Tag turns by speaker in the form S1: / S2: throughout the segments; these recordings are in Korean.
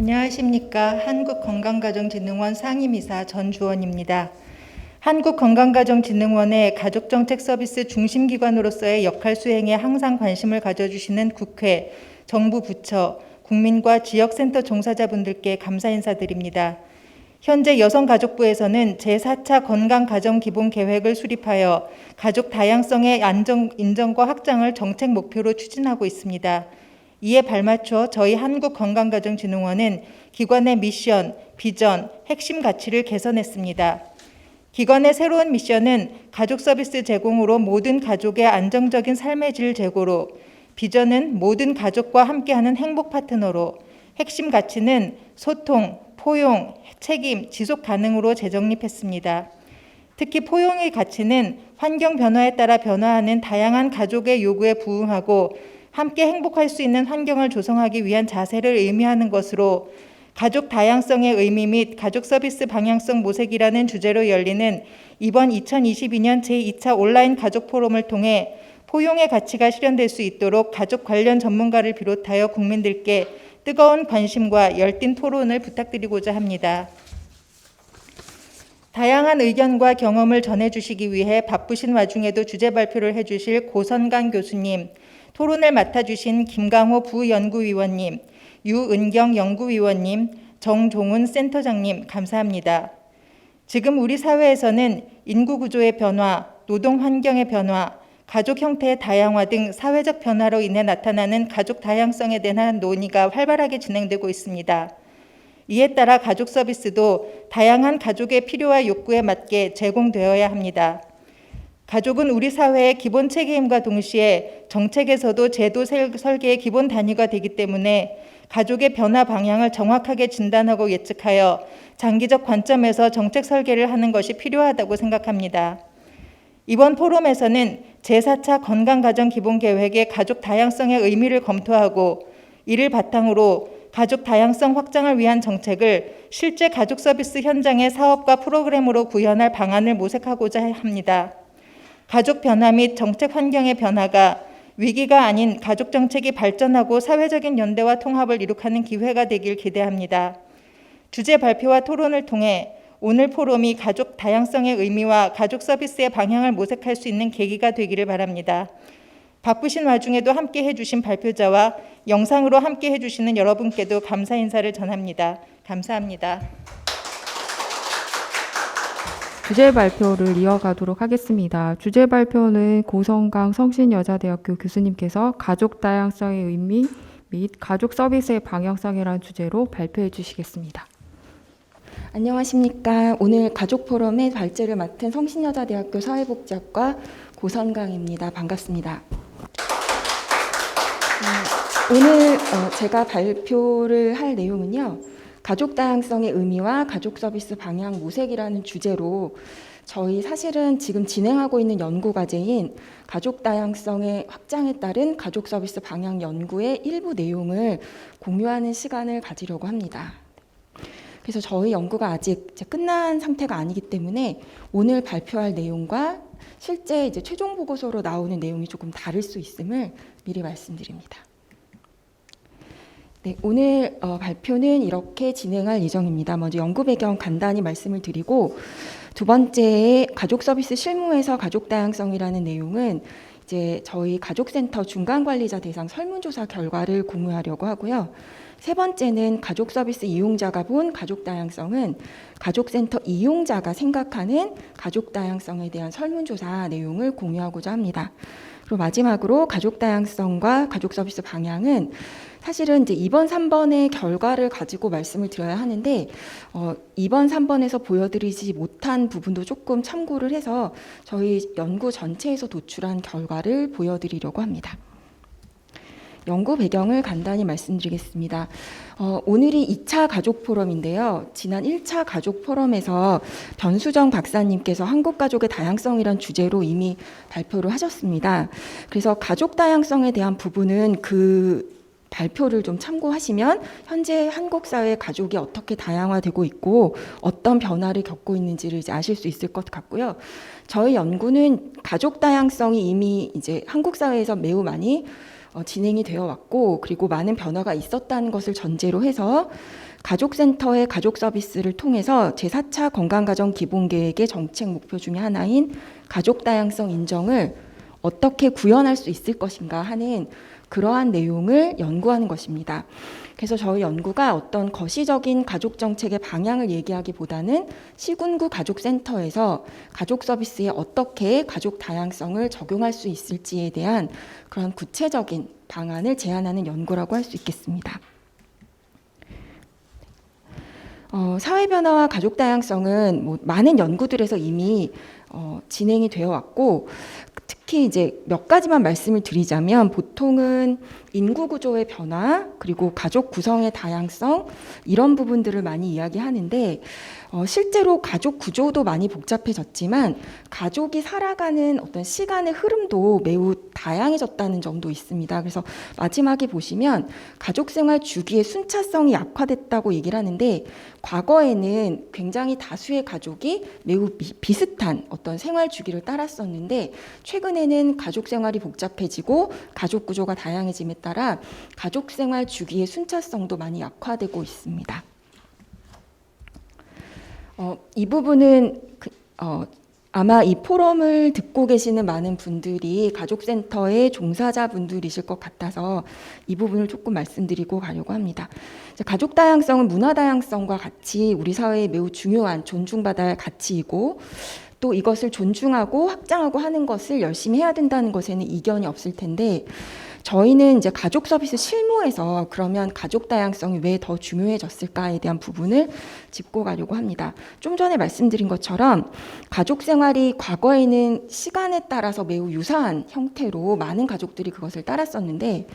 S1: 안녕하십니까. 한국건강가정진흥원 상임이사 전주원입니다. 한국건강가정진흥원의 가족정책서비스 중심기관으로서의 역할 수행에 항상 관심을 가져주시는 국회, 정부 부처, 국민과 지역센터 종사자분들께 감사 인사드립니다. 현재 여성가족부에서는 제4차 건강가정기본계획을 수립하여 가족 다양성의 인정과 확장을 정책 목표로 추진하고 있습니다. 이에 발맞춰 저희 한국건강가정진흥원은 기관의 미션, 비전, 핵심 가치를 개선했습니다. 기관의 새로운 미션은 가족 서비스 제공으로 모든 가족의 안정적인 삶의 질 제고로, 비전은 모든 가족과 함께하는 행복 파트너로, 핵심 가치는 소통, 포용, 책임, 지속 가능으로 재정립했습니다. 특히 포용의 가치는 환경 변화에 따라 변화하는 다양한 가족의 요구에 부응하고 함께 행복할 수 있는 환경을 조성하기 위한 자세를 의미하는 것으로 가족 다양성의 의미 및 가족 서비스 방향성 모색이라는 주제로 열리는 이번 2022년 제2차 온라인 가족 포럼을 통해 포용의 가치가 실현될 수 있도록 가족 관련 전문가를 비롯하여 국민들께 뜨거운 관심과 열띤 토론을 부탁드리고자 합니다. 다양한 의견과 경험을 전해주시기 위해 바쁘신 와중에도 주제 발표를 해주실 고선강 교수님, 토론을 맡아주신 김강호 부연구위원님, 유은경 연구위원님, 정종훈 센터장님 감사합니다. 지금 우리 사회에서는 인구 구조의 변화, 노동 환경의 변화, 가족 형태의 다양화 등 사회적 변화로 인해 나타나는 가족 다양성에 대한 논의가 활발하게 진행되고 있습니다. 이에 따라 가족 서비스도 다양한 가족의 필요와 욕구에 맞게 제공되어야 합니다. 가족은 우리 사회의 기본 책임과 동시에 정책에서도 제도 설계의 기본 단위가 되기 때문에 가족의 변화 방향을 정확하게 진단하고 예측하여 장기적 관점에서 정책 설계를 하는 것이 필요하다고 생각합니다. 이번 포럼에서는 제4차 건강가정기본계획의 가족 다양성의 의미를 검토하고 이를 바탕으로 가족 다양성 확장을 위한 정책을 실제 가족 서비스 현장의 사업과 프로그램으로 구현할 방안을 모색하고자 합니다. 가족 변화 및 정책 환경의 변화가 위기가 아닌 가족 정책이 발전하고 사회적인 연대와 통합을 이룩하는 기회가 되길 기대합니다. 주제 발표와 토론을 통해 오늘 포럼이 가족 다양성의 의미와 가족 서비스의 방향을 모색할 수 있는 계기가 되기를 바랍니다. 바쁘신 와중에도 함께 해주신 발표자와 영상으로 함께 해주시는 여러분께도 감사 인사를 전합니다. 감사합니다.
S2: 주제 발표를 이어가도록 하겠습니다. 주제 발표는 고성강 성신여자대학교 교수님께서 가족 다양성의 의미 및 가족 서비스의 방향성이라는 주제로 발표해 주시겠습니다.
S3: 안녕하십니까. 오늘 가족 포럼의 발제를 맡은 성신여자대학교 사회복지학과 고선강입니다. 반갑습니다. 오늘 제가 발표를 할 내용은요. 가족 다양성의 의미와 가족 서비스 방향 모색이라는 주제로 저희 사실은 지금 진행하고 있는 연구 과제인 가족 다양성의 확장에 따른 가족 서비스 방향 연구의 일부 내용을 공유하는 시간을 가지려고 합니다. 그래서 저희 연구가 아직 끝난 상태가 아니기 때문에 오늘 발표할 내용과 실제 최종 보고서로 나오는 내용이 조금 다를 수 있음을 미리 말씀드립니다. 네, 오늘 발표는 이렇게 진행할 예정입니다. 먼저 연구 배경 간단히 말씀을 드리고 두 번째 가족 서비스 실무에서 가족 다양성이라는 내용은 저희 가족센터 중간관리자 대상 설문조사 결과를 공유하려고 하고요. 세 번째는 가족 서비스 이용자가 본 가족 다양성은 가족센터 이용자가 생각하는 가족 다양성에 대한 설문조사 내용을 공유하고자 합니다. 그리고 마지막으로 가족 다양성과 가족 서비스 방향은 사실은 2번, 3번의 결과를 가지고 말씀을 드려야 하는데 2번, 3번에서 보여드리지 못한 부분도 조금 참고를 해서 저희 연구 전체에서 도출한 결과를 보여드리려고 합니다. 연구 배경을 간단히 말씀드리겠습니다. 오늘이 2차 가족 포럼인데요. 지난 1차 가족 포럼에서 변수정 박사님께서 한국 가족의 다양성이란 주제로 이미 발표를 하셨습니다. 그래서 가족 다양성에 대한 부분은 그 발표를 좀 참고하시면 현재 한국 사회 가족이 어떻게 다양화되고 있고 어떤 변화를 겪고 있는지를 아실 수 있을 것 같고요. 저희 연구는 가족 다양성이 이미 한국 사회에서 매우 많이 진행이 되어 왔고 그리고 많은 변화가 있었다는 것을 전제로 해서 가족센터의 가족 서비스를 통해서 제4차 건강가정 기본계획의 정책 목표 중에 하나인 가족 다양성 인정을 어떻게 구현할 수 있을 것인가 하는 그러한 내용을 연구하는 것입니다. 그래서 저희 연구가 어떤 거시적인 가족 정책의 방향을 얘기하기보다는 시군구 가족센터에서 가족 서비스에 어떻게 가족 다양성을 적용할 수 있을지에 대한 그런 구체적인 방안을 제안하는 연구라고 할 수 있겠습니다. 사회 변화와 가족 다양성은 많은 연구들에서 이미 진행이 되어 왔고, 특히 이제 몇 가지만 말씀을 드리자면 보통은 인구 구조의 변화 그리고 가족 구성의 다양성 이런 부분들을 많이 이야기하는데 실제로 가족 구조도 많이 복잡해졌지만 가족이 살아가는 어떤 시간의 흐름도 매우 다양해졌다는 점도 있습니다. 그래서 마지막에 보시면 가족 생활 주기의 순차성이 약화됐다고 얘기를 하는데 과거에는 굉장히 다수의 가족이 매우 비슷한 어떤 생활 주기를 따랐었는데 최근에는 가족 생활이 복잡해지고 가족 구조가 다양해짐에 따라 가족 생활 주기의 순차성도 많이 약화되고 있습니다. 이 부분은 아마 이 포럼을 듣고 계시는 많은 분들이 가족센터의 종사자분들이실 것 같아서 이 부분을 조금 말씀드리고 가려고 합니다. 가족 다양성은 문화 다양성과 같이 우리 사회에 매우 중요한 존중받아야 할 가치이고 또 이것을 존중하고 확장하고 하는 것을 열심히 해야 된다는 것에는 이견이 없을 텐데 저희는 이제 가족 서비스 실무에서 그러면 가족 다양성이 왜 더 중요해졌을까에 대한 부분을 짚고 가려고 합니다. 좀 전에 말씀드린 것처럼 가족 생활이 과거에는 시간에 따라서 매우 유사한 형태로 많은 가족들이 그것을 따랐었는데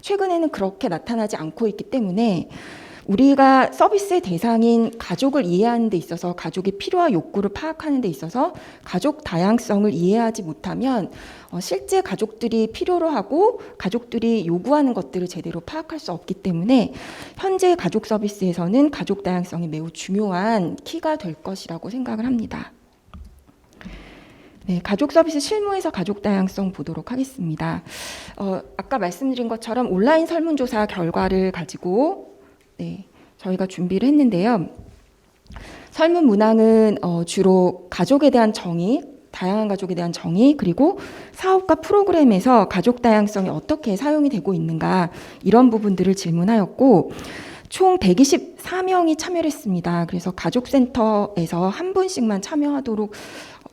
S3: 최근에는 그렇게 나타나지 않고 있기 때문에 우리가 서비스의 대상인 가족을 이해하는 데 있어서 가족의 필요와 욕구를 파악하는 데 있어서 가족 다양성을 이해하지 못하면 실제 가족들이 필요로 하고 가족들이 요구하는 것들을 제대로 파악할 수 없기 때문에 현재 가족 서비스에서는 가족 다양성이 매우 중요한 키가 될 것이라고 생각을 합니다. 네, 가족 서비스 실무에서 가족 다양성 보도록 하겠습니다. 아까 말씀드린 것처럼 온라인 설문조사 결과를 가지고 저희가 준비를 했는데요. 설문 문항은 주로 가족에 대한 정의, 다양한 가족에 대한 정의, 그리고 사업과 프로그램에서 가족 다양성이 어떻게 사용이 되고 있는가 이런 부분들을 질문하였고 총 124명이 참여를 했습니다. 그래서 가족센터에서 한 분씩만 참여하도록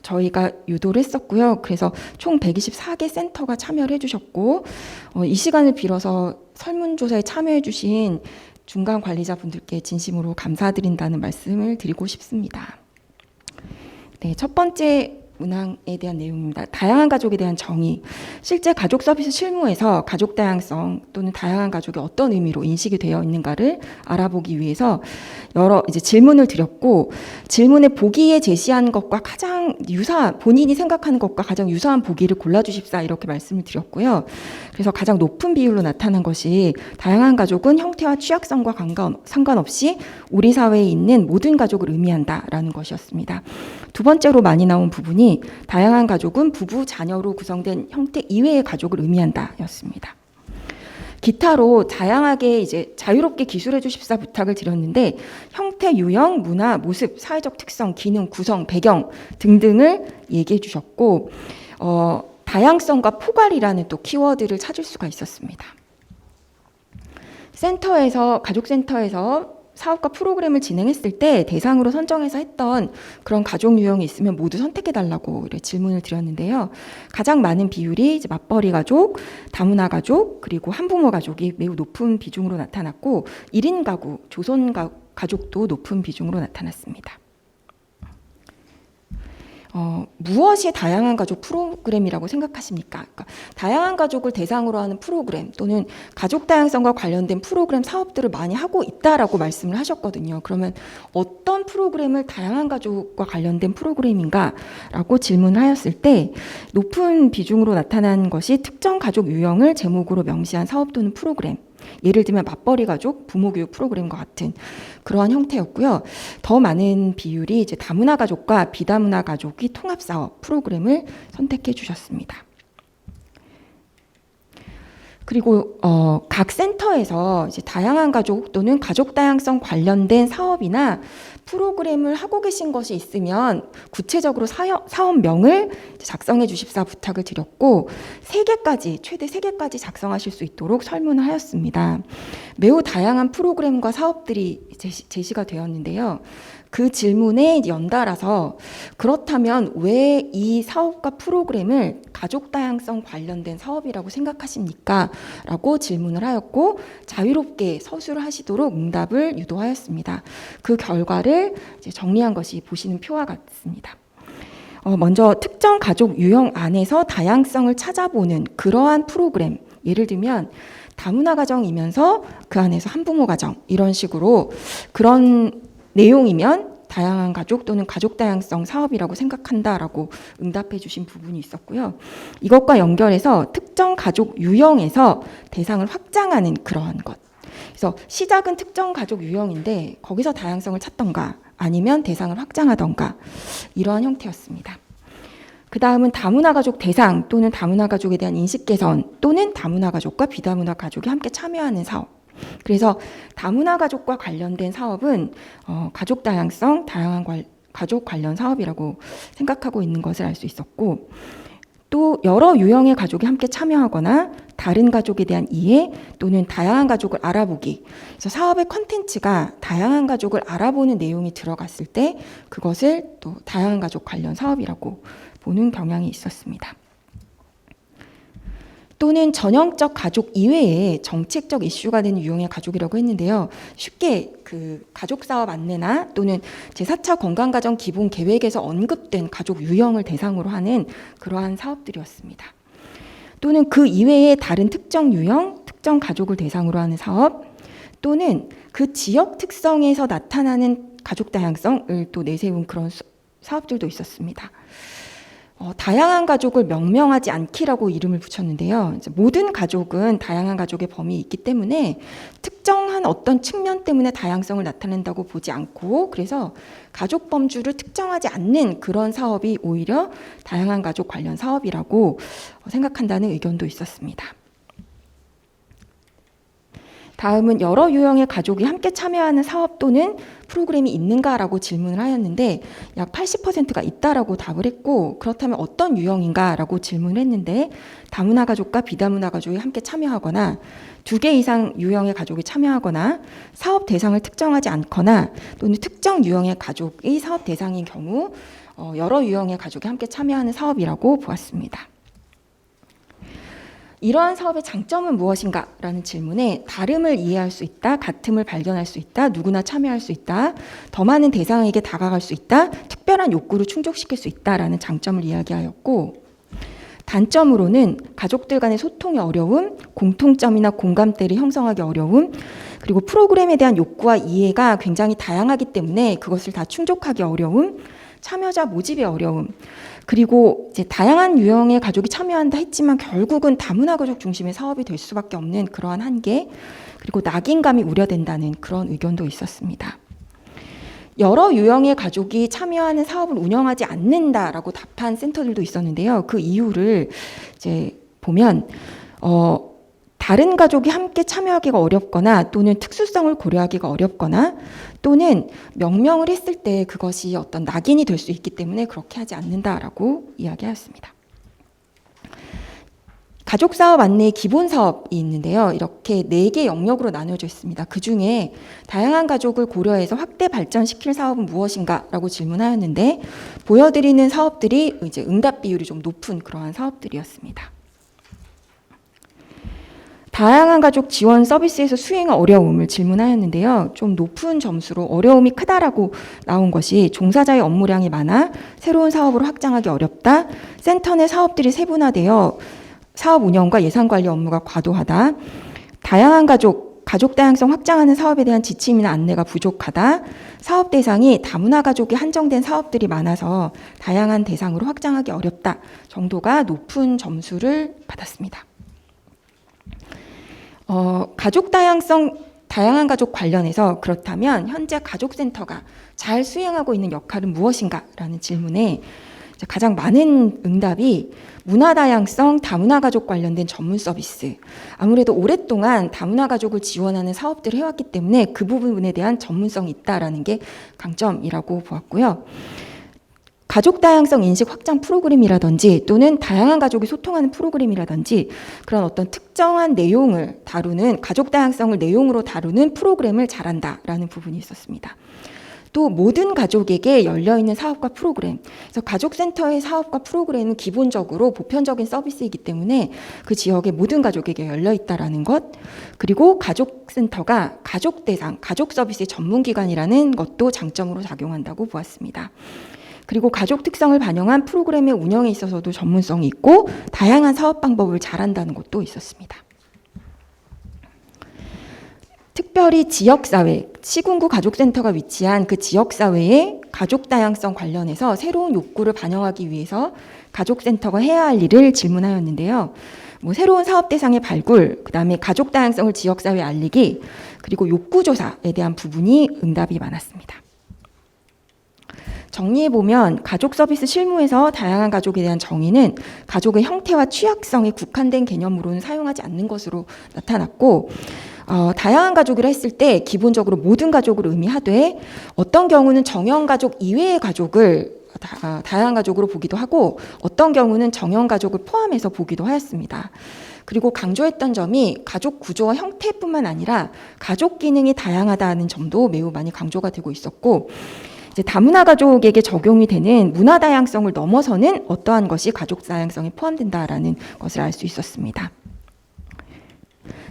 S3: 저희가 유도를 했었고요. 그래서 총 124개 센터가 참여를 해주셨고 이 시간을 빌어서 설문조사에 참여해 주신 중간 관리자분들께 진심으로 감사드린다는 말씀을 드리고 싶습니다. 네, 첫 번째 문항에 대한 내용입니다. 다양한 가족에 대한 정의. 실제 가족 서비스 실무에서 가족 다양성 또는 다양한 가족이 어떤 의미로 인식이 되어 있는가를 알아보기 위해서 여러 질문을 드렸고 질문의 보기에 제시한 것과 가장 유사한 본인이 생각하는 것과 가장 유사한 보기를 골라주십사 이렇게 말씀을 드렸고요. 그래서 가장 높은 비율로 나타난 것이 다양한 가족은 형태와 취약성과 상관없이 우리 사회에 있는 모든 가족을 의미한다라는 것이었습니다. 두 번째로 많이 나온 부분이 다양한 가족은 부부, 자녀로 구성된 형태 이외의 가족을 의미한다였습니다. 기타로 다양하게 자유롭게 기술해 주십사 부탁을 드렸는데 형태, 유형, 문화, 모습, 사회적 특성, 기능, 구성, 배경 등등을 얘기해 주셨고 다양성과 포괄이라는 또 키워드를 찾을 수가 있었습니다. 가족센터에서 사업과 프로그램을 진행했을 때 대상으로 선정해서 했던 그런 가족 유형이 있으면 모두 선택해달라고 질문을 드렸는데요. 가장 많은 비율이 맞벌이 가족, 다문화 가족, 그리고 한부모 가족이 매우 높은 비중으로 나타났고 1인 가구, 조선 가족도 높은 비중으로 나타났습니다. 무엇이 다양한 가족 프로그램이라고 생각하십니까? 그러니까 다양한 가족을 대상으로 하는 프로그램 또는 가족 다양성과 관련된 프로그램 사업들을 많이 하고 있다라고 말씀을 하셨거든요. 그러면 어떤 프로그램을 다양한 가족과 관련된 프로그램인가라고 질문을 하였을 때 높은 비중으로 나타난 것이 특정 가족 유형을 제목으로 명시한 사업 또는 프로그램, 예를 들면 맞벌이 가족, 부모 교육 프로그램과 같은 그러한 형태였고요. 더 많은 비율이 다문화 가족과 비다문화 가족이 통합 사업 프로그램을 선택해 주셨습니다. 그리고 각 센터에서 이제 다양한 가족 또는 가족 다양성 관련된 사업이나 프로그램을 하고 계신 것이 있으면 구체적으로 사업명을 작성해 주십사 부탁을 드렸고 3개까지 최대 3개까지 작성하실 수 있도록 설문을 하였습니다. 매우 다양한 프로그램과 사업들이 제시가 되었는데요. 그 질문에 연달아서 그렇다면 왜 이 사업과 프로그램을 가족 다양성 관련된 사업이라고 생각하십니까? 라고 질문을 하였고 자유롭게 서술을 하시도록 응답을 유도하였습니다. 그 결과를 이제 정리한 것이 보시는 표와 같습니다. 먼저 특정 가족 유형 안에서 다양성을 찾아보는 그러한 프로그램, 예를 들면 다문화 가정이면서 그 안에서 한부모 가정 이런 식으로 그런 내용이면 다양한 가족 또는 가족 다양성 사업이라고 생각한다라고 응답해 주신 부분이 있었고요. 이것과 연결해서 특정 가족 유형에서 대상을 확장하는 그러한 것. 그래서 시작은 특정 가족 유형인데 거기서 다양성을 찾던가 아니면 대상을 확장하던가 이러한 형태였습니다. 그 다음은 다문화 가족 대상 또는 다문화 가족에 대한 인식 개선 또는 다문화 가족과 비다문화 가족이 함께 참여하는 사업. 그래서 다문화 가족과 관련된 사업은 가족 다양성, 다양한 가족 관련 사업이라고 생각하고 있는 것을 알 수 있었고 또 여러 유형의 가족이 함께 참여하거나 다른 가족에 대한 이해 또는 다양한 가족을 알아보기. 그래서 사업의 컨텐츠가 다양한 가족을 알아보는 내용이 들어갔을 때 그것을 또 다양한 가족 관련 사업이라고 보는 경향이 있었습니다. 또는 전형적 가족 이외에 정책적 이슈가 되는 유형의 가족이라고 했는데요. 쉽게 그 가족 사업 안내나 또는 제4차 건강가정 기본 계획에서 언급된 가족 유형을 대상으로 하는 그러한 사업들이었습니다. 또는 그 이외에 다른 특정 유형, 특정 가족을 대상으로 하는 사업, 또는 그 지역 특성에서 나타나는 가족 다양성을 또 내세운 그런 사업들도 있었습니다. 다양한 가족을 명명하지 않기라고 이름을 붙였는데요. 모든 가족은 다양한 가족의 범위에 있기 때문에 특정한 어떤 측면 때문에 다양성을 나타낸다고 보지 않고 그래서 가족 범주를 특정하지 않는 그런 사업이 오히려 다양한 가족 관련 사업이라고 생각한다는 의견도 있었습니다. 다음은 여러 유형의 가족이 함께 참여하는 사업 또는 프로그램이 있는가라고 질문을 하였는데 약 80%가 있다라고 답을 했고 그렇다면 어떤 유형인가라고 질문을 했는데 다문화 가족과 비다문화 가족이 함께 참여하거나 2개 이상 유형의 가족이 참여하거나 사업 대상을 특정하지 않거나 또는 특정 유형의 가족이 사업 대상인 경우 여러 유형의 가족이 함께 참여하는 사업이라고 보았습니다. 이러한 사업의 장점은 무엇인가? 라는 질문에 다름을 이해할 수 있다, 같음을 발견할 수 있다, 누구나 참여할 수 있다, 더 많은 대상에게 다가갈 수 있다, 특별한 욕구를 충족시킬 수 있다라는 장점을 이야기하였고 단점으로는 가족들 간의 소통의 어려움, 공통점이나 공감대를 형성하기 어려움, 그리고 프로그램에 대한 욕구와 이해가 굉장히 다양하기 때문에 그것을 다 충족하기 어려움, 참여자 모집의 어려움, 그리고 이제 다양한 유형의 가족이 참여한다 했지만 결국은 다문화 가족 중심의 사업이 될 수밖에 없는 그러한 한계, 그리고 낙인감이 우려된다는 그런 의견도 있었습니다. 여러 유형의 가족이 참여하는 사업을 운영하지 않는다라고 답한 센터들도 있었는데요. 그 이유를 이제 보면 다른 가족이 함께 참여하기가 어렵거나 또는 특수성을 고려하기가 어렵거나 또는 명명을 했을 때 그것이 어떤 낙인이 될 수 있기 때문에 그렇게 하지 않는다라고 이야기하였습니다. 가족사업 안내의 기본 사업이 있는데요. 이렇게 4개 영역으로 나눠져 있습니다. 그중에 다양한 가족을 고려해서 확대 발전시킬 사업은 무엇인가라고 질문하였는데 보여드리는 사업들이 이제 응답 비율이 좀 높은 그러한 사업들이었습니다. 다양한 가족 지원 서비스에서 수행 어려움을 질문하였는데요. 좀 높은 점수로 어려움이 크다라고 나온 것이 종사자의 업무량이 많아 새로운 사업으로 확장하기 어렵다. 센터 내 사업들이 세분화되어 사업 운영과 예산 관리 업무가 과도하다. 다양한 가족 다양성 확장하는 사업에 대한 지침이나 안내가 부족하다. 사업 대상이 다문화 가족이 한정된 사업들이 많아서 다양한 대상으로 확장하기 어렵다. 정도가 높은 점수를 받았습니다. 가족 다양성, 다양한 가족 관련해서 그렇다면 현재 가족센터가 잘 수행하고 있는 역할은 무엇인가? 라는 질문에 가장 많은 응답이 문화다양성, 다문화가족 관련된 전문 서비스. 아무래도 오랫동안 다문화가족을 지원하는 사업들을 해왔기 때문에 그 부분에 대한 전문성이 있다라는 게 강점이라고 보았고요. 가족 다양성 인식 확장 프로그램이라든지 또는 다양한 가족이 소통하는 프로그램이라든지 그런 어떤 특정한 내용을 다루는 가족 다양성을 내용으로 다루는 프로그램을 잘한다라는 부분이 있었습니다. 또 모든 가족에게 열려있는 사업과 프로그램. 그래서 가족센터의 사업과 프로그램은 기본적으로 보편적인 서비스이기 때문에 그 지역의 모든 가족에게 열려있다라는 것. 그리고 가족센터가 가족 대상, 가족 서비스의 전문기관이라는 것도 장점으로 작용한다고 보았습니다. 그리고 가족 특성을 반영한 프로그램의 운영에 있어서도 전문성이 있고 다양한 사업 방법을 잘한다는 것도 있었습니다. 특별히 지역사회, 시군구 가족센터가 위치한 그 지역사회의 가족 다양성 관련해서 새로운 욕구를 반영하기 위해서 가족센터가 해야 할 일을 질문하였는데요. 새로운 사업 대상의 발굴, 그다음에 가족 다양성을 지역사회에 알리기, 그리고 욕구조사에 대한 부분이 응답이 많았습니다. 정리해보면 가족 서비스 실무에서 다양한 가족에 대한 정의는 가족의 형태와 취약성에 국한된 개념으로는 사용하지 않는 것으로 나타났고 다양한 가족이라 했을 때 기본적으로 모든 가족을 의미하되 어떤 경우는 정형 가족 이외의 가족을 다양한 가족으로 보기도 하고 어떤 경우는 정형 가족을 포함해서 보기도 하였습니다. 그리고 강조했던 점이 가족 구조와 형태뿐만 아니라 가족 기능이 다양하다는 점도 매우 많이 강조가 되고 있었고 이제 다문화 가족에게 적용이 되는 문화 다양성을 넘어서는 어떠한 것이 가족 다양성에 포함된다라는 것을 알 수 있었습니다.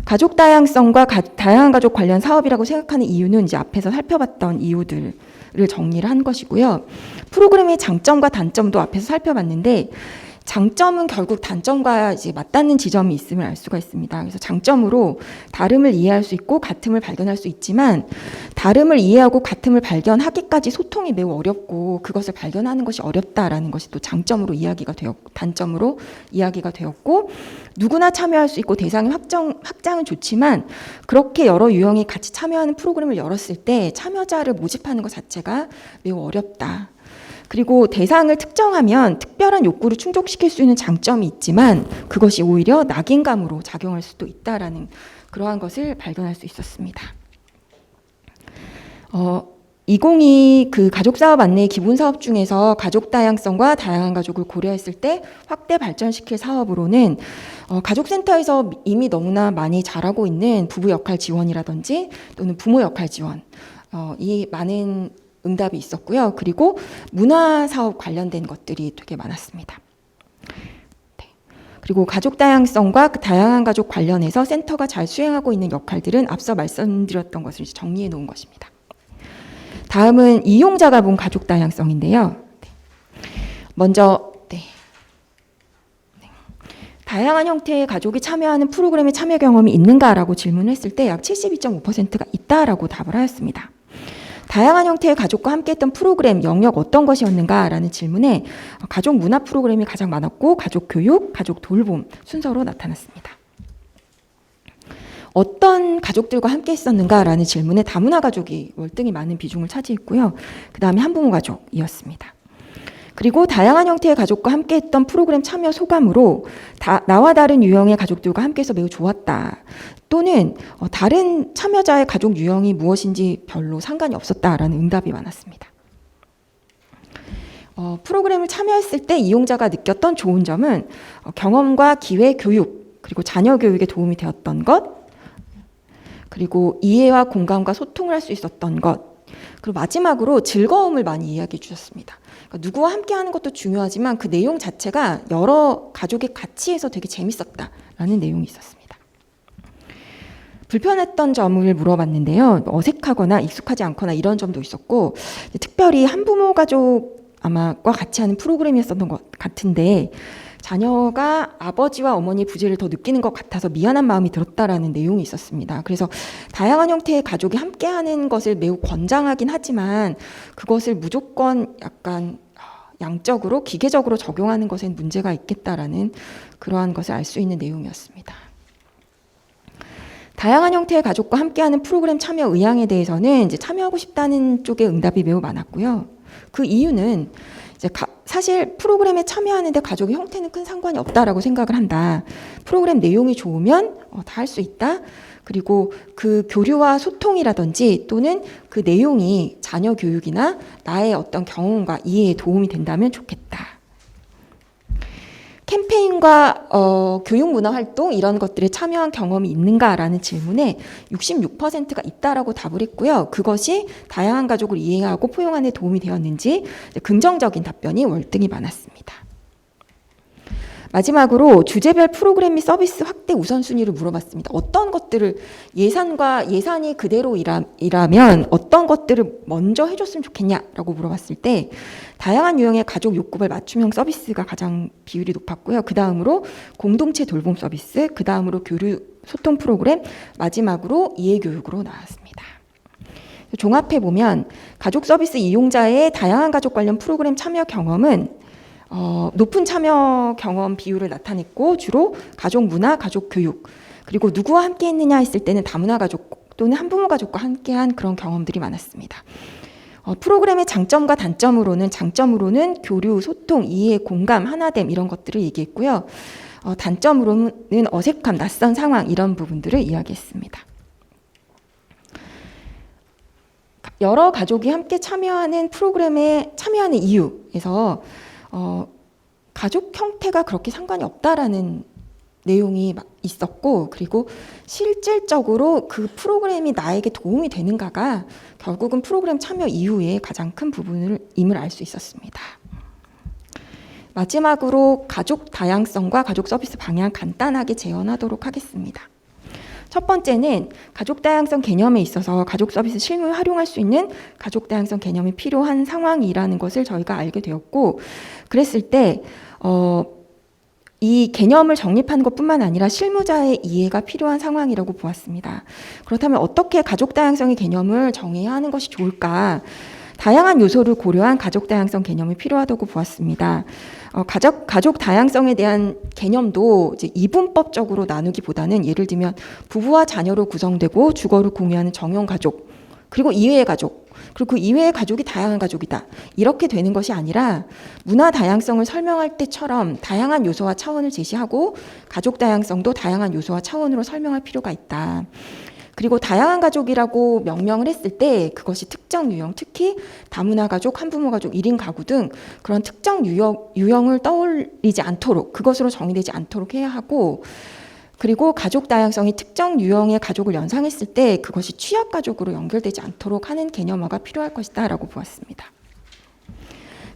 S3: 가족 다양성과 다양한 가족 관련 사업이라고 생각하는 이유는 이제 앞에서 살펴봤던 이유들을 정리를 한 것이고요. 프로그램의 장점과 단점도 앞에서 살펴봤는데 장점은 결국 단점과 이제 맞닿는 지점이 있음을 알 수가 있습니다. 그래서 장점으로 다름을 이해할 수 있고 같음을 발견할 수 있지만 다름을 이해하고 같음을 발견하기까지 소통이 매우 어렵고 그것을 발견하는 것이 어렵다라는 것이 또 장점으로 단점으로 이야기가 되었고 누구나 참여할 수 있고 대상의 확장은 좋지만 그렇게 여러 유형이 같이 참여하는 프로그램을 열었을 때 참여자를 모집하는 것 자체가 매우 어렵다. 그리고 대상을 특정하면 특별한 욕구를 충족시킬 수 있는 장점이 있지만 그것이 오히려 낙인감으로 작용할 수도 있다라는 그러한 것을 발견할 수 있었습니다. 2022 그 가족사업 안내 기본 사업 중에서 가족 다양성과 다양한 가족을 고려했을 때 확대 발전시킬 사업으로는 가족센터에서 이미 너무나 많이 잘하고 있는 부부 역할 지원이라든지 또는 부모 역할 지원 이 많은 응답이 있었고요. 그리고 문화사업 관련된 것들이 되게 많았습니다. 네. 그리고 가족 다양성과 그 다양한 가족 관련해서 센터가 잘 수행하고 있는 역할들은 앞서 말씀드렸던 것을 정리해 놓은 것입니다. 다음은 이용자가 본 가족 다양성인데요. 네. 먼저 다양한 형태의 가족이 참여하는 프로그램에 참여 경험이 있는가라고 질문을 했을 때 약 72.5%가 있다라고 답을 하였습니다. 다양한 형태의 가족과 함께했던 프로그램 영역 어떤 것이었는가라는 질문에 가족 문화 프로그램이 가장 많았고 가족 교육, 가족 돌봄 순서로 나타났습니다. 어떤 가족들과 함께 했었는가라는 질문에 다문화 가족이 월등히 많은 비중을 차지했고요. 그 다음에 한부모 가족이었습니다. 그리고 다양한 형태의 가족과 함께했던 프로그램 참여 소감으로 나와 다른 유형의 가족들과 함께해서 매우 좋았다. 또는 다른 참여자의 가족 유형이 무엇인지 별로 상관이 없었다라는 응답이 많았습니다. 프로그램을 참여했을 때 이용자가 느꼈던 좋은 점은 경험과 기회, 교육, 그리고 자녀 교육에 도움이 되었던 것, 그리고 이해와 공감과 소통을 할 수 있었던 것, 그리고 마지막으로 즐거움을 많이 이야기해 주셨습니다. 그러니까 누구와 함께하는 것도 중요하지만 그 내용 자체가 여러 가족이 같이 해서 되게 재밌었다라는 내용이 있었습니다. 불편했던 점을 물어봤는데요. 어색하거나 익숙하지 않거나 이런 점도 있었고 특별히 한부모 가족 아마과 같이 하는 프로그램이었던 것 같은데 자녀가 아버지와 어머니 부재를 더 느끼는 것 같아서 미안한 마음이 들었다라는 내용이 있었습니다. 그래서 다양한 형태의 가족이 함께하는 것을 매우 권장하긴 하지만 그것을 무조건 약간 양적으로 기계적으로 적용하는 것엔 문제가 있겠다라는 그러한 것을 알 수 있는 내용이었습니다. 다양한 형태의 가족과 함께하는 프로그램 참여 의향에 대해서는 이제 참여하고 싶다는 쪽의 응답이 매우 많았고요. 그 이유는 이제 사실 프로그램에 참여하는데 가족의 형태는 큰 상관이 없다라고 생각을 한다. 프로그램 내용이 좋으면 다 할 수 있다. 그리고 그 교류와 소통이라든지 또는 그 내용이 자녀 교육이나 나의 어떤 경험과 이해에 도움이 된다면 좋겠다. 캠페인과 교육 문화 활동 이런 것들에 참여한 경험이 있는가라는 질문에 66%가 있다라고 답을 했고요. 그것이 다양한 가족을 이해하고 포용하는 데 도움이 되었는지 긍정적인 답변이 월등히 많았습니다. 마지막으로 주제별 프로그램 및 서비스 확대 우선순위를 물어봤습니다. 어떤 것들을 예산이 그대로이라면 어떤 것들을 먼저 해줬으면 좋겠냐라고 물어봤을 때 다양한 유형의 가족 욕구별 맞춤형 서비스가 가장 비율이 높았고요. 그 다음으로 공동체 돌봄 서비스, 그 다음으로 교류 소통 프로그램, 마지막으로 이해교육으로 나왔습니다. 종합해보면 가족 서비스 이용자의 다양한 가족 관련 프로그램 참여 경험은 높은 참여 경험 비율을 나타냈고 주로 가족 문화, 가족 교육 그리고 누구와 함께 했느냐 했을 때는 다문화 가족 또는 한부모 가족과 함께한 그런 경험들이 많았습니다. 프로그램의 장점과 단점으로는 장점으로는 교류, 소통, 이해, 공감, 하나됨 이런 것들을 얘기했고요. 단점으로는 어색함, 낯선 상황 이런 부분들을 이야기했습니다. 여러 가족이 함께 참여하는 프로그램에 참여하는 이유에서 가족 형태가 그렇게 상관이 없다라는 내용이 있었고 그리고 실질적으로 그 프로그램이 나에게 도움이 되는가가 결국은 프로그램 참여 이후에 가장 큰 부분임을 알 수 있었습니다. 마지막으로 가족 다양성과 가족 서비스 방향 간단하게 재현하도록 하겠습니다. 첫 번째는 가족 다양성 개념에 있어서 가족 서비스 실무에 활용할 수 있는 가족 다양성 개념이 필요한 상황이라는 것을 저희가 알게 되었고 그랬을 때 이 개념을 정립하는 것뿐만 아니라 실무자의 이해가 필요한 상황이라고 보았습니다. 그렇다면 어떻게 가족 다양성의 개념을 정해야 하는 것이 좋을까? 다양한 요소를 고려한 가족 다양성 개념이 필요하다고 보았습니다. 가족 다양성에 대한 개념도 이제 이분법적으로 나누기보다는 예를 들면 부부와 자녀로 구성되고 주거를 공유하는 정형 가족, 그리고 이외의 가족, 그리고 그 이외의 가족이 다양한 가족이다. 이렇게 되는 것이 아니라 문화 다양성을 설명할 때처럼 다양한 요소와 차원을 제시하고 가족 다양성도 다양한 요소와 차원으로 설명할 필요가 있다. 그리고 다양한 가족이라고 명명을 했을 때 그것이 특정 유형, 특히 다문화 가족, 한부모 가족, 1인 가구 등 그런 특정 유형을 떠올리지 않도록 그것으로 정의되지 않도록 해야 하고 그리고 가족 다양성이 특정 유형의 가족을 연상했을 때 그것이 취약 가족으로 연결되지 않도록 하는 개념화가 필요할 것이다 라고 보았습니다.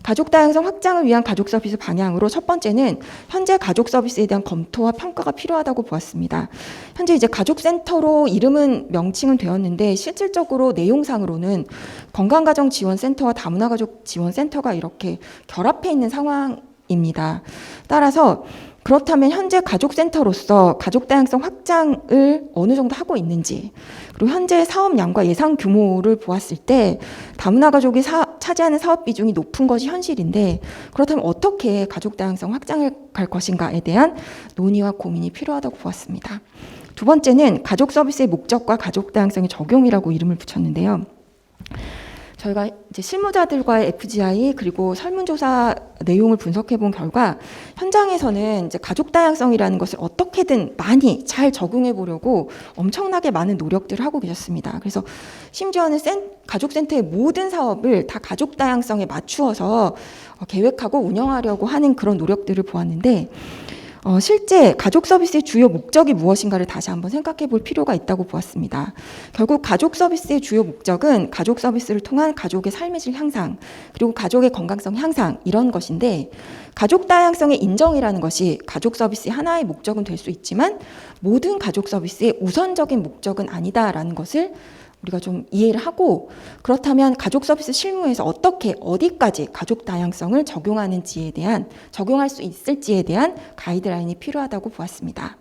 S3: 가족 다양성 확장을 위한 가족 서비스 방향으로 첫 번째는 현재 가족 서비스에 대한 검토와 평가가 필요하다고 보았습니다. 현재 이제 가족센터로 이름은 명칭은 되었는데 실질적으로 내용상으로는 건강가정지원센터와 다문화가족지원센터가 이렇게 결합해 있는 상황입니다. 따라서 그렇다면 현재 가족센터로서 가족 다양성 확장을 어느 정도 하고 있는지 그리고 현재 사업량과 예상 규모를 보았을 때 다문화 가족이 차지하는 사업 비중이 높은 것이 현실인데 그렇다면 어떻게 가족 다양성 확장을 갈 것인가에 대한 논의와 고민이 필요하다고 보았습니다. 두 번째는 가족 서비스의 목적과 가족 다양성의 적용이라고 이름을 붙였는데요. 저희가 이제 실무자들과의 FGI 그리고 설문조사 내용을 분석해 본 결과 현장에서는 이제 가족 다양성이라는 것을 어떻게든 많이 잘 적용해 보려고 엄청나게 많은 노력들을 하고 계셨습니다. 그래서 심지어는 가족센터의 모든 사업을 다 가족 다양성에 맞추어서 계획하고 운영하려고 하는 그런 노력들을 보았는데 실제 가족 서비스의 주요 목적이 무엇인가를 다시 한번 생각해 볼 필요가 있다고 보았습니다. 결국 가족 서비스의 주요 목적은 가족 서비스를 통한 가족의 삶의 질 향상, 그리고 가족의 건강성 향상 이런 것인데 가족 다양성의 인정이라는 것이 가족 서비스의 하나의 목적은 될 수 있지만 모든 가족 서비스의 우선적인 목적은 아니다라는 것을 우리가 좀 이해를 하고 그렇다면 가족 서비스 실무에서 어떻게 어디까지 가족 다양성을 적용할 수 있을지에 대한 가이드라인이 필요하다고 보았습니다.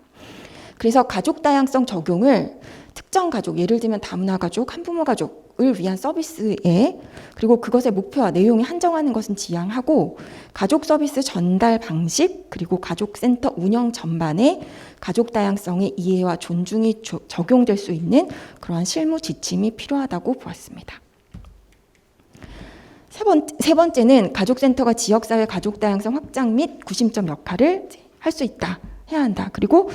S3: 그래서 가족 다양성 적용을 특정 가족, 예를 들면 다문화 가족, 한부모 가족을 위한 서비스에 그리고 그것의 목표와 내용에 한정하는 것은 지양하고 가족 서비스 전달 방식 그리고 가족센터 운영 전반에 가족 다양성의 이해와 존중이 적용될 수 있는 그러한 실무 지침이 필요하다고 보았습니다. 세 번째는 가족센터가 지역사회 가족 다양성 확장 및 구심점 역할을 할 수 있다, 해야 한다. 그리고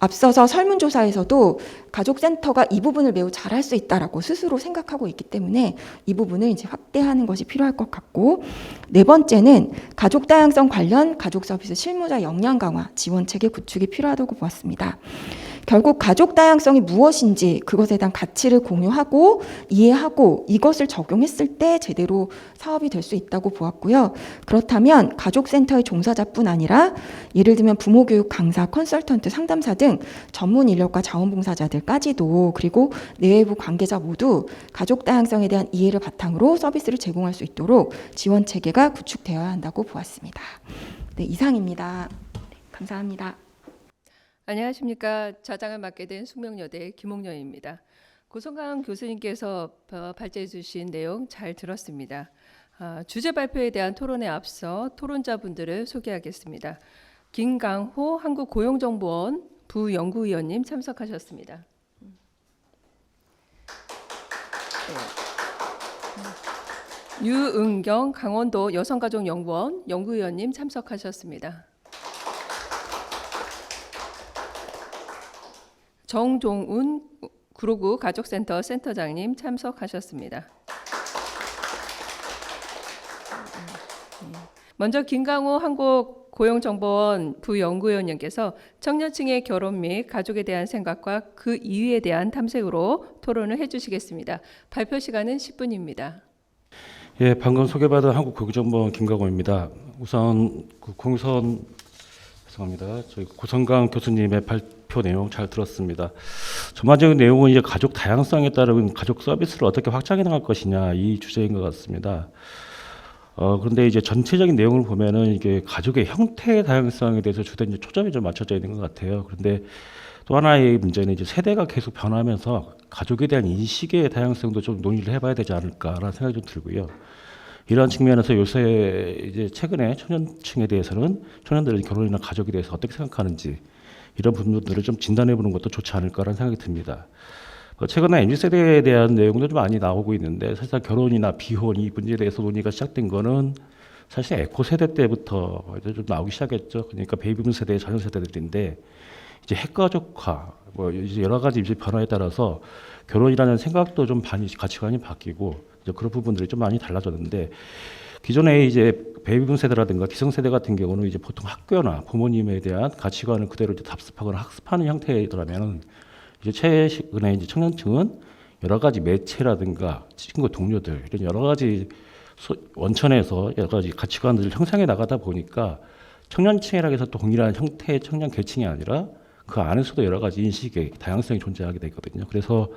S3: 앞서서 설문조사에서도 가족센터가 이 부분을 매우 잘할 수 있다라고 스스로 생각하고 있기 때문에 이 부분을 이제 확대하는 것이 필요할 것 같고, 네 번째는 가족 다양성 관련 가족 서비스 실무자 역량 강화 지원 체계 구축이 필요하다고 보았습니다. 결국 가족 다양성이 무엇인지 그것에 대한 가치를 공유하고 이해하고 이것을 적용했을 때 제대로 사업이 될 수 있다고 보았고요. 그렇다면 가족센터의 종사자뿐 아니라 예를 들면 부모교육 강사, 컨설턴트, 상담사 등 전문 인력과 자원봉사자들까지도, 그리고 내외부 관계자 모두 가족 다양성에 대한 이해를 바탕으로 서비스를 제공할 수 있도록 지원 체계가 구축되어야 한다고 보았습니다. 네, 이상입니다. 네, 감사합니다.
S4: 안녕하십니까. 좌장을 맡게 된 숙명여대 김홍련입니다. 고성강 교수님께서 발제해 주신 내용 잘 들었습니다. 주제 발표에 대한 토론에 앞서 토론자분들을 소개하겠습니다. 김강호 한국고용정보원 부연구위원님 참석하셨습니다. 유은경 강원도 여성가족연구원 연구위원님 참석하셨습니다. 정종운 구로구 가족센터 센터장님 참석하셨습니다. 먼저 김강호 한국고용정보원 부연구위원님께서 청년층의 결혼 및 가족에 대한 생각과 그 이유에 대한 탐색으로 토론을 해주시겠습니다. 발표 시간은 10분입니다.
S5: 예, 방금 소개받은 한국고용정보원 김강호입니다. 우선 죄송합니다. 저희 고성강 교수님의 발표 내용 잘 들었습니다. 전반적인 내용은 이제 가족 다양성에 따른 가족 서비스를 어떻게 확장해 나갈 것이냐, 이 주제인 것 같습니다. 그런데 이제 전체적인 내용을 보면은 이게 가족의 형태의 다양성에 대해서 주된 이제 초점이 좀 맞춰져 있는 것 같아요. 그런데 또 하나의 문제는 이제 세대가 계속 변하면서 가족에 대한 인식의 다양성도 좀 논의를 해봐야 되지 않을까라는 생각이 좀 들고요. 이러한 측면에서 요새 이제 최근에 청년층에 대해서는 청년들의 결혼이나 가족에 대해서 어떻게 생각하는지 이런 부분들을 좀 진단해보는 것도 좋지 않을까라는 생각이 듭니다. 최근에 MZ세대에 대한 내용도 좀 많이 나오고 있는데, 사실 결혼이나 비혼 이 문제에 대해서 논의가 시작된 거는 사실 에코 세대 때부터 이제 좀 나오기 시작했죠. 그러니까 베이비붐 세대의 자녀 세대들인데, 이제 핵가족화, 뭐 이제 여러 가지 이제 변화에 따라서 결혼이라는 생각도 좀 가치관이 바뀌고 이제 그런 부분들이 좀 많이 달라졌는데, 기존에 이제 베이비붐 세대라든가 기성세대 같은 경우는 이제 보통 학교나 부모님에 대한 가치관을 그대로 이제 답습하거나 학습하는 형태더라면, 이제 최근에 이제 청년층은 여러 가지 매체라든가 친구 동료들 이런 여러 가지 원천에서 여러 가지 가치관들을 형성해 나가다 보니까 청년층이라고 해서 동일한 형태의 청년 계층이 아니라 그 안에서도 여러 가지 인식의 다양성이 존재하게 되거든요. 그래서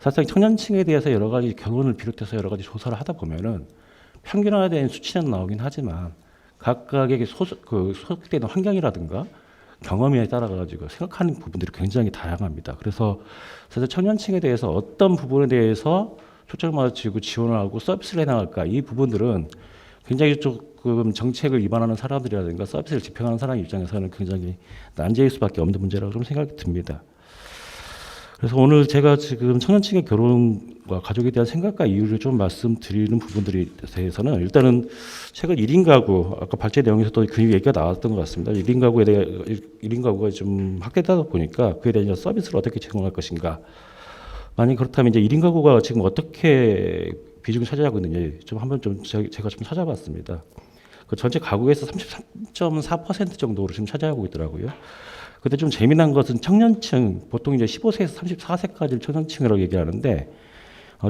S5: 사실상 청년층에 대해서 여러 가지 결혼을 비롯해서 여러 가지 조사를 하다 보면은 평균화된 수치는 나오긴 하지만 각각의 소속되는 환경이라든가 경험에 따라 가지고 생각하는 부분들이 굉장히 다양합니다. 그래서 사실 청년층에 대해서 어떤 부분에 대해서 초점을 맞추고 지원을 하고 서비스를 해나갈까, 이 부분들은 굉장히 조금 정책을 위반하는 사람들이라든가 서비스를 집행하는 사람 입장에서는 굉장히 난제일 수밖에 없는 문제라고 좀 생각이 듭니다. 그래서 오늘 제가 지금 청년층의 결혼과 가족에 대한 생각과 이유를 좀 말씀드리는 부분들에 대해서는, 일단은 최근 1인 가구, 아까 발제 내용에서도 그 얘기가 나왔던 것 같습니다. 1인 가구가 좀 확대되다 보니까 그에 대한 서비스를 어떻게 제공할 것인가. 만약 그렇다면 이제 1인 가구가 지금 어떻게 비중을 차지하고 있는지 좀 한번 좀 제가 좀 찾아봤습니다. 그 전체 가구에서 33.4% 정도로 지금 차지하고 있더라고요. 근데 좀 재미난 것은 청년층, 보통 이제 15세에서 34세까지를 청년층이라고 얘기하는데,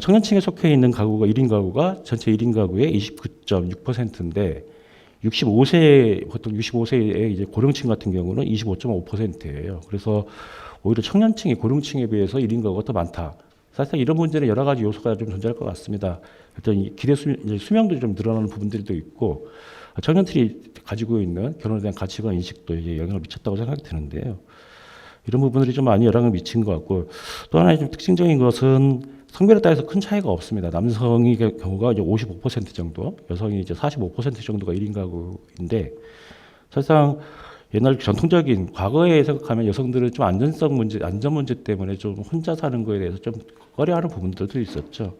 S5: 청년층에 속해 있는 가구가 1인 가구가 전체 1인 가구의 29.6%인데, 65세, 보통 65세의 이제 고령층 같은 경우는 25.5%예요. 그래서 오히려 청년층이 고령층에 비해서 1인 가구가 더 많다. 사실 이런 문제는 여러 가지 요소가 좀 존재할 것 같습니다. 일단 기대 수명도 좀 늘어나는 부분들도 있고, 청년들이 가지고 있는 결혼에 대한 가치관 인식도 이제 영향을 미쳤다고 생각이 드는데요. 이런 부분들이 좀 많이 영향을 미친 것 같고, 또 하나의 좀 특징적인 것은 성별에 따라서 큰 차이가 없습니다. 남성의 경우가 이제 55% 정도, 여성이 이제 45% 정도가 1인 가구인데, 사실상 옛날 전통적인 과거에 생각하면 여성들은 좀 안전 문제 때문에 좀 혼자 사는 거에 대해서 좀 꺼려하는 부분들도 있었죠.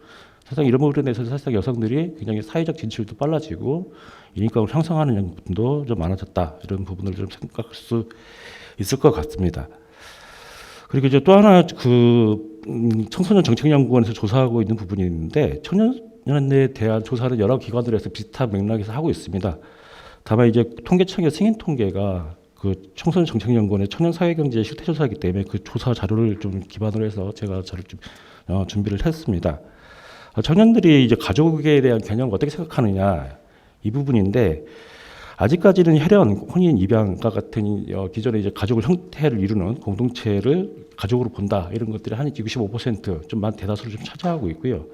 S5: 사실상 이런 부분에 대해서 사실상 여성들이 굉장히 사회적 진출도 빨라지고 인권을 형성하는 부분도 좀 많아졌다. 이런 부분을 좀 생각할 수 있을 것 같습니다. 그리고 이제 또 하나 청소년 정책연구원에서 조사하고 있는 부분이 있는데 청년에 대한 조사를 여러 기관들에서 비슷한 맥락에서 하고 있습니다. 다만 이제 통계청의 승인 통계가 그 청소년 정책연구원의 청년 사회경제 실태조사이기 때문에 그 조사 자료를 좀 기반으로 해서 제가 자료 좀 준비를 했습니다. 청년들이 이제 가족에 대한 개념을 어떻게 생각하느냐 이 부분인데 아직까지는 혈연, 혼인, 입양과 같은 기존의 이제 가족을 형태를 이루는 공동체를 가족으로 본다 이런 것들이 한 65% 좀 대다수를 좀 차지하고 있고요.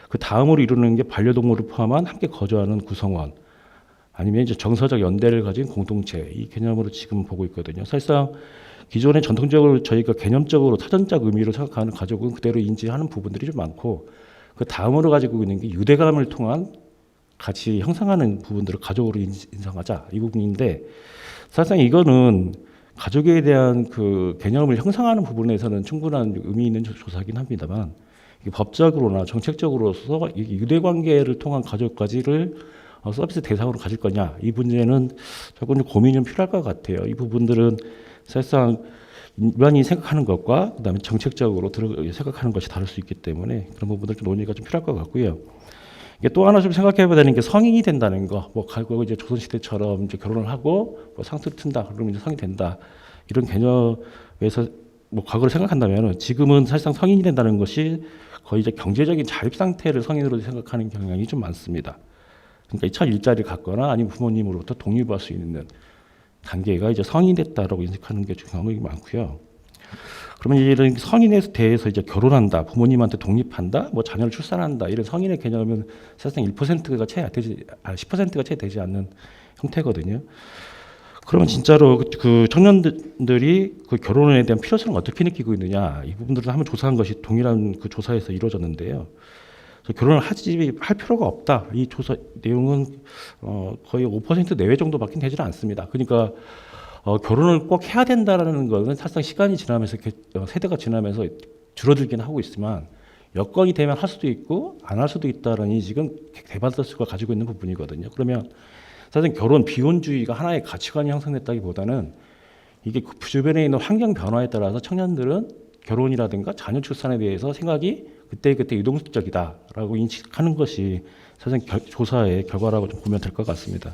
S5: 그 다음으로 이루는 게 반려동물을 포함한 함께 거주하는 구성원 아니면 이제 정서적 연대를 가진 공동체 이 개념으로 지금 보고 있거든요. 사실상 기존에 전통적으로 저희가 개념적으로 사전적 의미로 생각하는 가족은 그대로 인지하는 부분들이 좀 많고 그 다음으로 가지고 있는 게 유대감을 통한 같이 형성하는 부분들을 가족으로 인정하자 이 부분인데 사실상 이거는 가족에 대한 그 개념을 형성하는 부분에서는 충분한 의미 있는 조사이긴 합니다만 이게 법적으로나 정책적으로서 유대관계를 통한 가족까지를 서비스 대상으로 가질 거냐 이 문제는 조금 고민이 좀 필요할 것 같아요. 이 부분들은 사실상 일반인이 생각하는 것과 그다음에 정책적으로 생각하는 것이 다를 수 있기 때문에 그런 부분들 좀 논의가 좀 필요할 것 같고요. 이게 또 하나 좀 생각해봐야 되는 게 성인이 된다는 거, 뭐 과거 이제 조선시대처럼 이제 결혼을 하고 뭐 상투를 튼다 그러면 이제 성이 된다 이런 개념에서 뭐 과거를 생각한다면 지금은 사실상 성인이 된다는 것이 거의 이제 경제적인 자립 상태를 성인으로 생각하는 경향이 좀 많습니다. 그러니까 첫 일자리를 갖거나 아니면 부모님으로부터 독립할 수 있는 단계가 이제 성인이 됐다라고 인식하는 게 경험이 많고요. 그러면 이런 성인에 대해서 이제 결혼한다, 부모님한테 독립한다, 뭐 자녀를 출산한다 이런 성인의 개념은 사실상 1%가 채 되지, 10%가 채 되지 않는 형태거든요. 그러면 진짜로 그 청년들이 그 결혼에 대한 필요성을 어떻게 느끼고 있느냐 이 부분들을 한번 조사한 것이 동일한 그 조사에서 이루어졌는데요. 결혼을 할 필요가 없다. 이 조사 내용은 거의 5% 내외 정도밖에 되지는 않습니다. 그러니까 결혼을 꼭 해야 된다라는 것은 사실상 시간이 지나면서 세대가 지나면서 줄어들긴 하고 있지만 여건이 되면 할 수도 있고 안 할 수도 있다는 인식은 대다수가 가지고 있는 부분이거든요. 그러면 사실 결혼 비혼주의가 하나의 가치관이 형성됐다기보다는 이게 주변에 있는 환경 변화에 따라서 청년들은 결혼이라든가 자녀 출산에 대해서 생각이 그때그때 유동적이다라고 인식하는 것이 사실 조사의 결과라고 좀 보면 될 것 같습니다.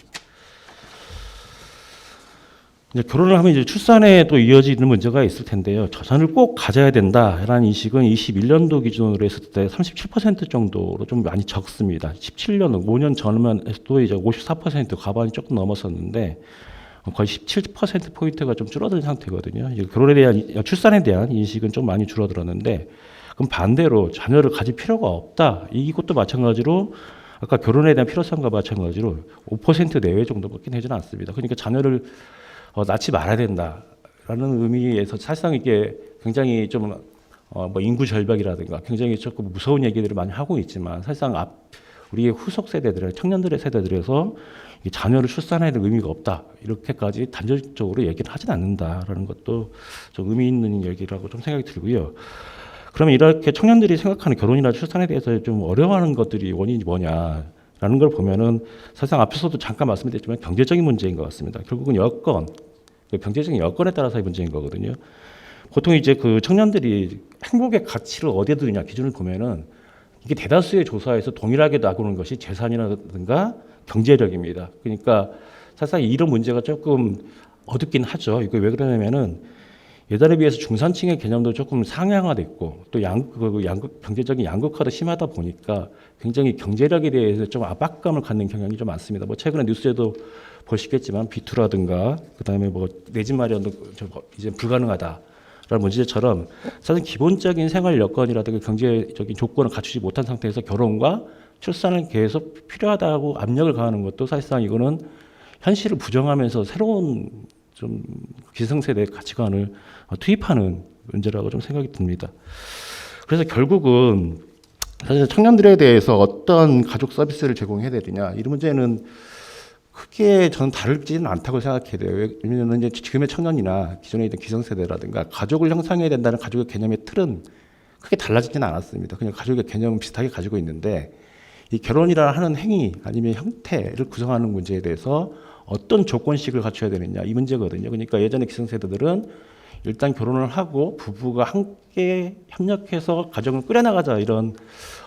S5: 이제 결혼을 하면 이제 출산에 또 이어지는 문제가 있을 텐데요. 자녀를 꼭 가져야 된다라는 인식은 21년도 기준으로 했을 때 37% 정도로 좀 많이 적습니다. 17년, 5년 전만 해도 이제 54% 과반이 조금 넘었었는데 거의 17% 포인트가 좀 줄어든 상태거든요. 결혼에 대한 출산에 대한 인식은 좀 많이 줄어들었는데 그럼 반대로 자녀를 가질 필요가 없다. 이것도 마찬가지로 아까 결혼에 대한 필요성과 마찬가지로 5% 내외 정도밖에 되지는 않습니다. 그러니까 자녀를 낳지 말아야 된다라는 의미에서 사실상 이게 굉장히 좀 뭐 인구 절벽이라든가 굉장히 조금 무서운 얘기들을 많이 하고 있지만 사실상 우리의 후속 세대들, 청년들의 세대들에서 이 자녀를 출산해야 될 의미가 없다 이렇게까지 단절적으로 얘기를 하진 않는다라는 것도 좀 의미 있는 얘기라고 좀 생각이 들고요. 그러면 이렇게 청년들이 생각하는 결혼이나 출산에 대해서 좀 어려워하는 것들이 원인이 뭐냐라는 걸 보면은 사실상 앞에서도 잠깐 말씀드렸지만 경제적인 문제인 것 같습니다. 결국은 여건, 경제적인 여건에 따라서의 문제인 거거든요. 보통 이제 그 청년들이 행복의 가치를 어디에 두느냐 기준을 보면은 이게 대다수의 조사에서 동일하게 나오는 것이 재산이라든가 경제력입니다. 그러니까 사실상 이런 문제가 조금 어둡긴 하죠. 이거 왜 그러냐면은 예전에 비해서 중산층의 개념도 조금 상향화됐고 또 경제적인 양극화도 심하다 보니까 굉장히 경제력에 대해서 좀 압박감을 갖는 경향이 좀 많습니다. 뭐 최근에 뉴스에도 보시겠지만 비투라든가 그다음에 뭐 내 집 마련도 이제 불가능하다라는 문제처럼 사실 기본적인 생활 여건이라든가 경제적인 조건을 갖추지 못한 상태에서 결혼과 출산을 계속 필요하다고 압력을 가하는 것도 사실상 이거는 현실을 부정하면서 새로운 좀 기성세대 가치관을 투입하는 문제라고 좀 생각이 듭니다. 그래서 결국은 사실 청년들에 대해서 어떤 가족 서비스를 제공해야 되느냐 이런 문제는 크게 저는 다르지는 않다고 생각해야 돼요. 왜냐하면 이제 지금의 청년이나 기존에 있던 기성세대라든가 가족을 형성해야 된다는 가족의 개념의 틀은 크게 달라지지는 않았습니다. 그냥 가족의 개념은 비슷하게 가지고 있는데 이 결혼이라 하는 행위 아니면 형태를 구성하는 문제에 대해서 어떤 조건식을 갖춰야 되느냐 이 문제거든요. 그러니까 예전에 기성세대들은 일단 결혼을 하고 부부가 함께 협력해서 가정을 꾸려나가자 이런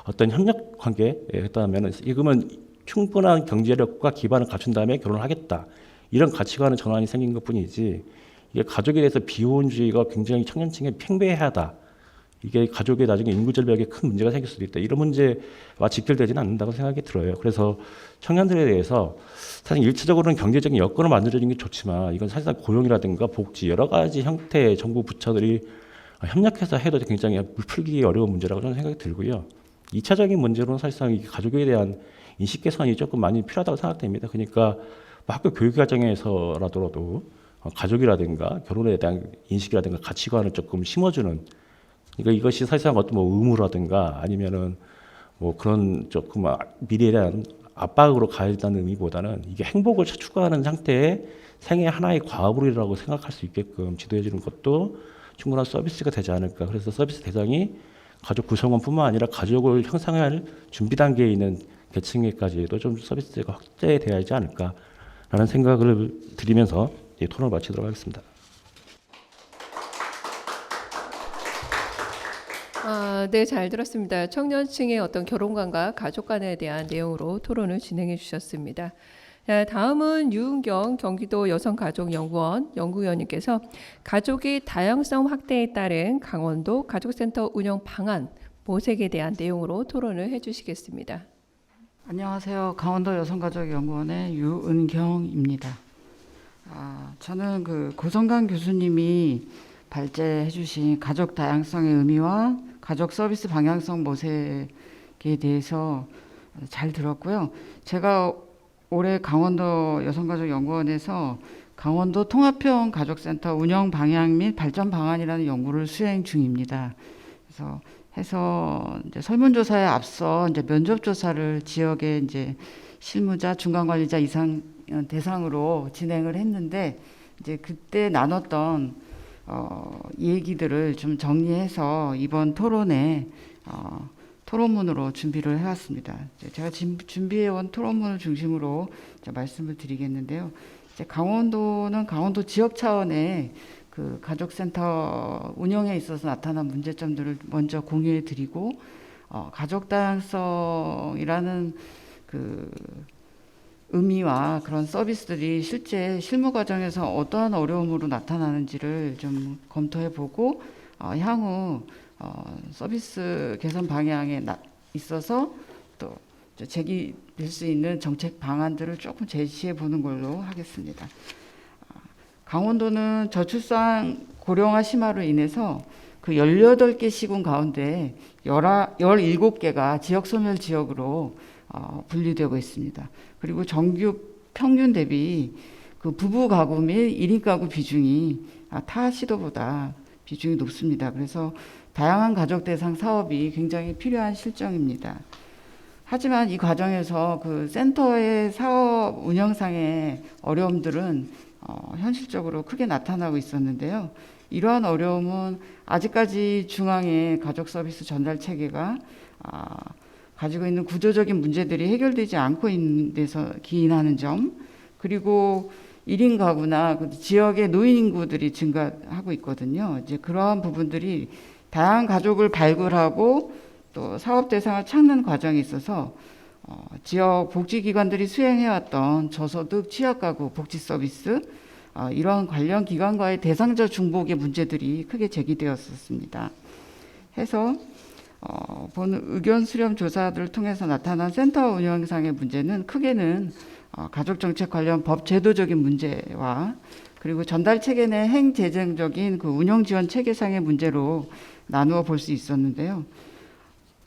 S5: 어떤 협력 관계에 했다면 이거면 충분한 경제력과 기반을 갖춘 다음에 결혼을 하겠다. 이런 가치관의 전환이 생긴 것뿐이지 이게 가족에 대해서 비혼주의가 굉장히 청년층에 팽배하다. 이게 가족의 나중에 인구 절벽에 큰 문제가 생길 수도 있다. 이런 문제와 직결되지는 않는다고 생각이 들어요. 그래서 청년들에 대해서 사실 일차적으로는 경제적인 여건을 만들어주는 게 좋지만 이건 사실상 고용이라든가 복지 여러 가지 형태의 정부 부처들이 협력해서 해도 굉장히 풀기 어려운 문제라고 저는 생각이 들고요. 2차적인 문제로는 사실상 이 가족에 대한 인식 개선이 조금 많이 필요하다고 생각됩니다. 그러니까 학교 교육 과정에서라도 가족이라든가 결혼에 대한 인식이라든가 가치관을 조금 심어주는 그러니까 이것이 사실상 어떤 뭐 의무라든가 아니면은 뭐 그런 조금 미래에 대한 압박으로 가야한다는 의미보다는 이게 행복을 추구하는 상태의 생애 하나의 과업이라고 생각할 수 있게끔 지도해 주는 것도 충분한 서비스가 되지 않을까. 그래서 서비스 대상이 가족 구성원뿐만 아니라 가족을 형성할 준비 단계에 있는 계층에까지도 좀 서비스가 확대돼야 하지 않을까라는 생각을 드리면서 토론을 마치도록 하겠습니다.
S4: 네, 잘 들었습니다. 청년층의 어떤 결혼관과 가족관에 대한 내용으로 토론을 진행해 주셨습니다. 자, 다음은 유은경 경기도 여성가족연구원 연구위원님께서 가족의 다양성 확대에 따른 강원도 가족센터 운영 방안 모색에 대한 내용으로 토론을 해주시겠습니다.
S6: 안녕하세요. 강원도 여성가족연구원의 유은경입니다. 저는 그 고성강 교수님이 발제해주신 가족 다양성의 의미와 가족 서비스 방향성 모색에 대해서 잘 들었고요. 제가 올해 강원도 여성가족연구원에서 강원도 통합형 가족센터 운영 방향 및 발전 방안이라는 연구를 수행 중입니다. 그래서 해서 이제 설문조사에 앞서 이제 면접조사를 지역의 이제 실무자, 중간관리자 이상 대상으로 진행을 했는데 이제 그때 나눴던 얘기들을 좀 정리해서 이번 토론에 토론문으로 준비를 해왔습니다. 제가 준비해온 토론문을 중심으로 말씀을 드리겠는데요. 이제 강원도는 강원도 지역 차원의 그 가족센터 운영에 있어서 나타난 문제점들을 먼저 공유해 드리고 가족 다양성이라는 그 의미와 그런 서비스들이 실제 실무 과정에서 어떠한 어려움으로 나타나는지를 좀 검토해 보고 향후 서비스 개선 방향에 있어서 또 제기될 수 있는 정책 방안들을 조금 제시해 보는 걸로 하겠습니다. 강원도는 저출산 고령화 심화로 인해서 그 18개 시군 가운데 17개가 지역소멸 지역으로 분리되고 있습니다. 그리고 정규 평균 대비 그 부부 가구 및 1인 가구 비중이 타 시도보다 비중이 높습니다. 그래서 다양한 가족 대상 사업이 굉장히 필요한 실정입니다. 하지만 이 과정에서 그 센터의 사업 운영상의 어려움들은 현실적으로 크게 나타나고 있었는데요. 이러한 어려움은 아직까지 중앙의 가족 서비스 전달 체계가 가지고 있는 구조적인 문제들이 해결되지 않고 있는 데서 기인하는 점, 그리고 1인 가구나 지역의 노인 인구들이 증가하고 있거든요. 이제 그러한 부분들이 다양한 가족을 발굴하고 또 사업 대상을 찾는 과정에 있어서 지역 복지기관들이 수행해왔던 저소득 취약가구 복지 서비스 이러한 관련 기관과의 대상자 중복의 문제들이 크게 제기되었었습니다. 해서 본 의견 수렴 조사들을 통해서 나타난 센터 운영상의 문제는 크게는 가족정책 관련 법 제도적인 문제와 그리고 전달 체계 내 행재정적인 그 운영 지원 체계상의 문제로 나누어 볼 수 있었는데요.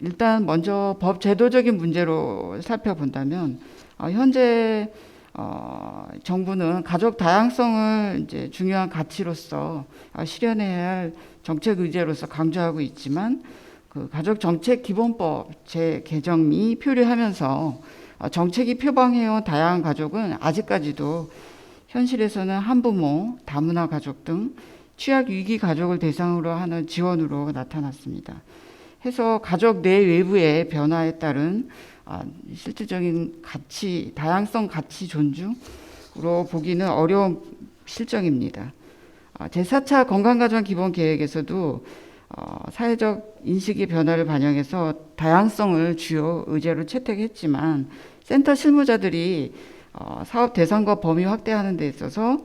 S6: 일단 먼저 법 제도적인 문제로 살펴본다면 현재 정부는 가족 다양성을 이제 중요한 가치로서 실현해야 할 정책 의제로서 강조하고 있지만 그 가족 정책 기본법 재개정이 표류하면서 정책이 표방해온 다양한 가족은 아직까지도 현실에서는 한부모, 다문화 가족 등 취약 위기 가족을 대상으로 하는 지원으로 나타났습니다. 해서 가족 내 외부의 변화에 따른 실질적인 가치, 다양성 가치 존중으로 보기는 어려운 실정입니다. 제4차 건강가정 기본계획에서도 사회적 인식의 변화를 반영해서 다양성을 주요 의제로 채택했지만 센터 실무자들이 사업 대상과 범위 확대하는 데 있어서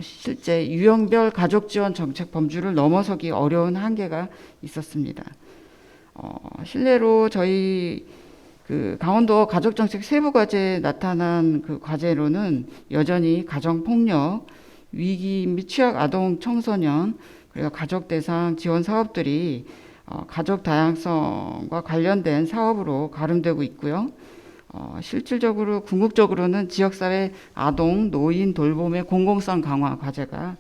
S6: 실제 유형별 가족 지원 정책 범주를 넘어서기 어려운 한계가 있었습니다. 실례로 저희 그 강원도 가족정책 세부 과제에 나타난 그 과제로는 여전히 가정폭력, 위기 및 취약 아동 청소년, 그리고 가족 대상 지원 사업들이 가족 다양성과 관련된 사업으로 가름되고 있고요. 실질적으로 궁극적으로는 지역사회 아동, 노인 돌봄의 공공성 강화 과제가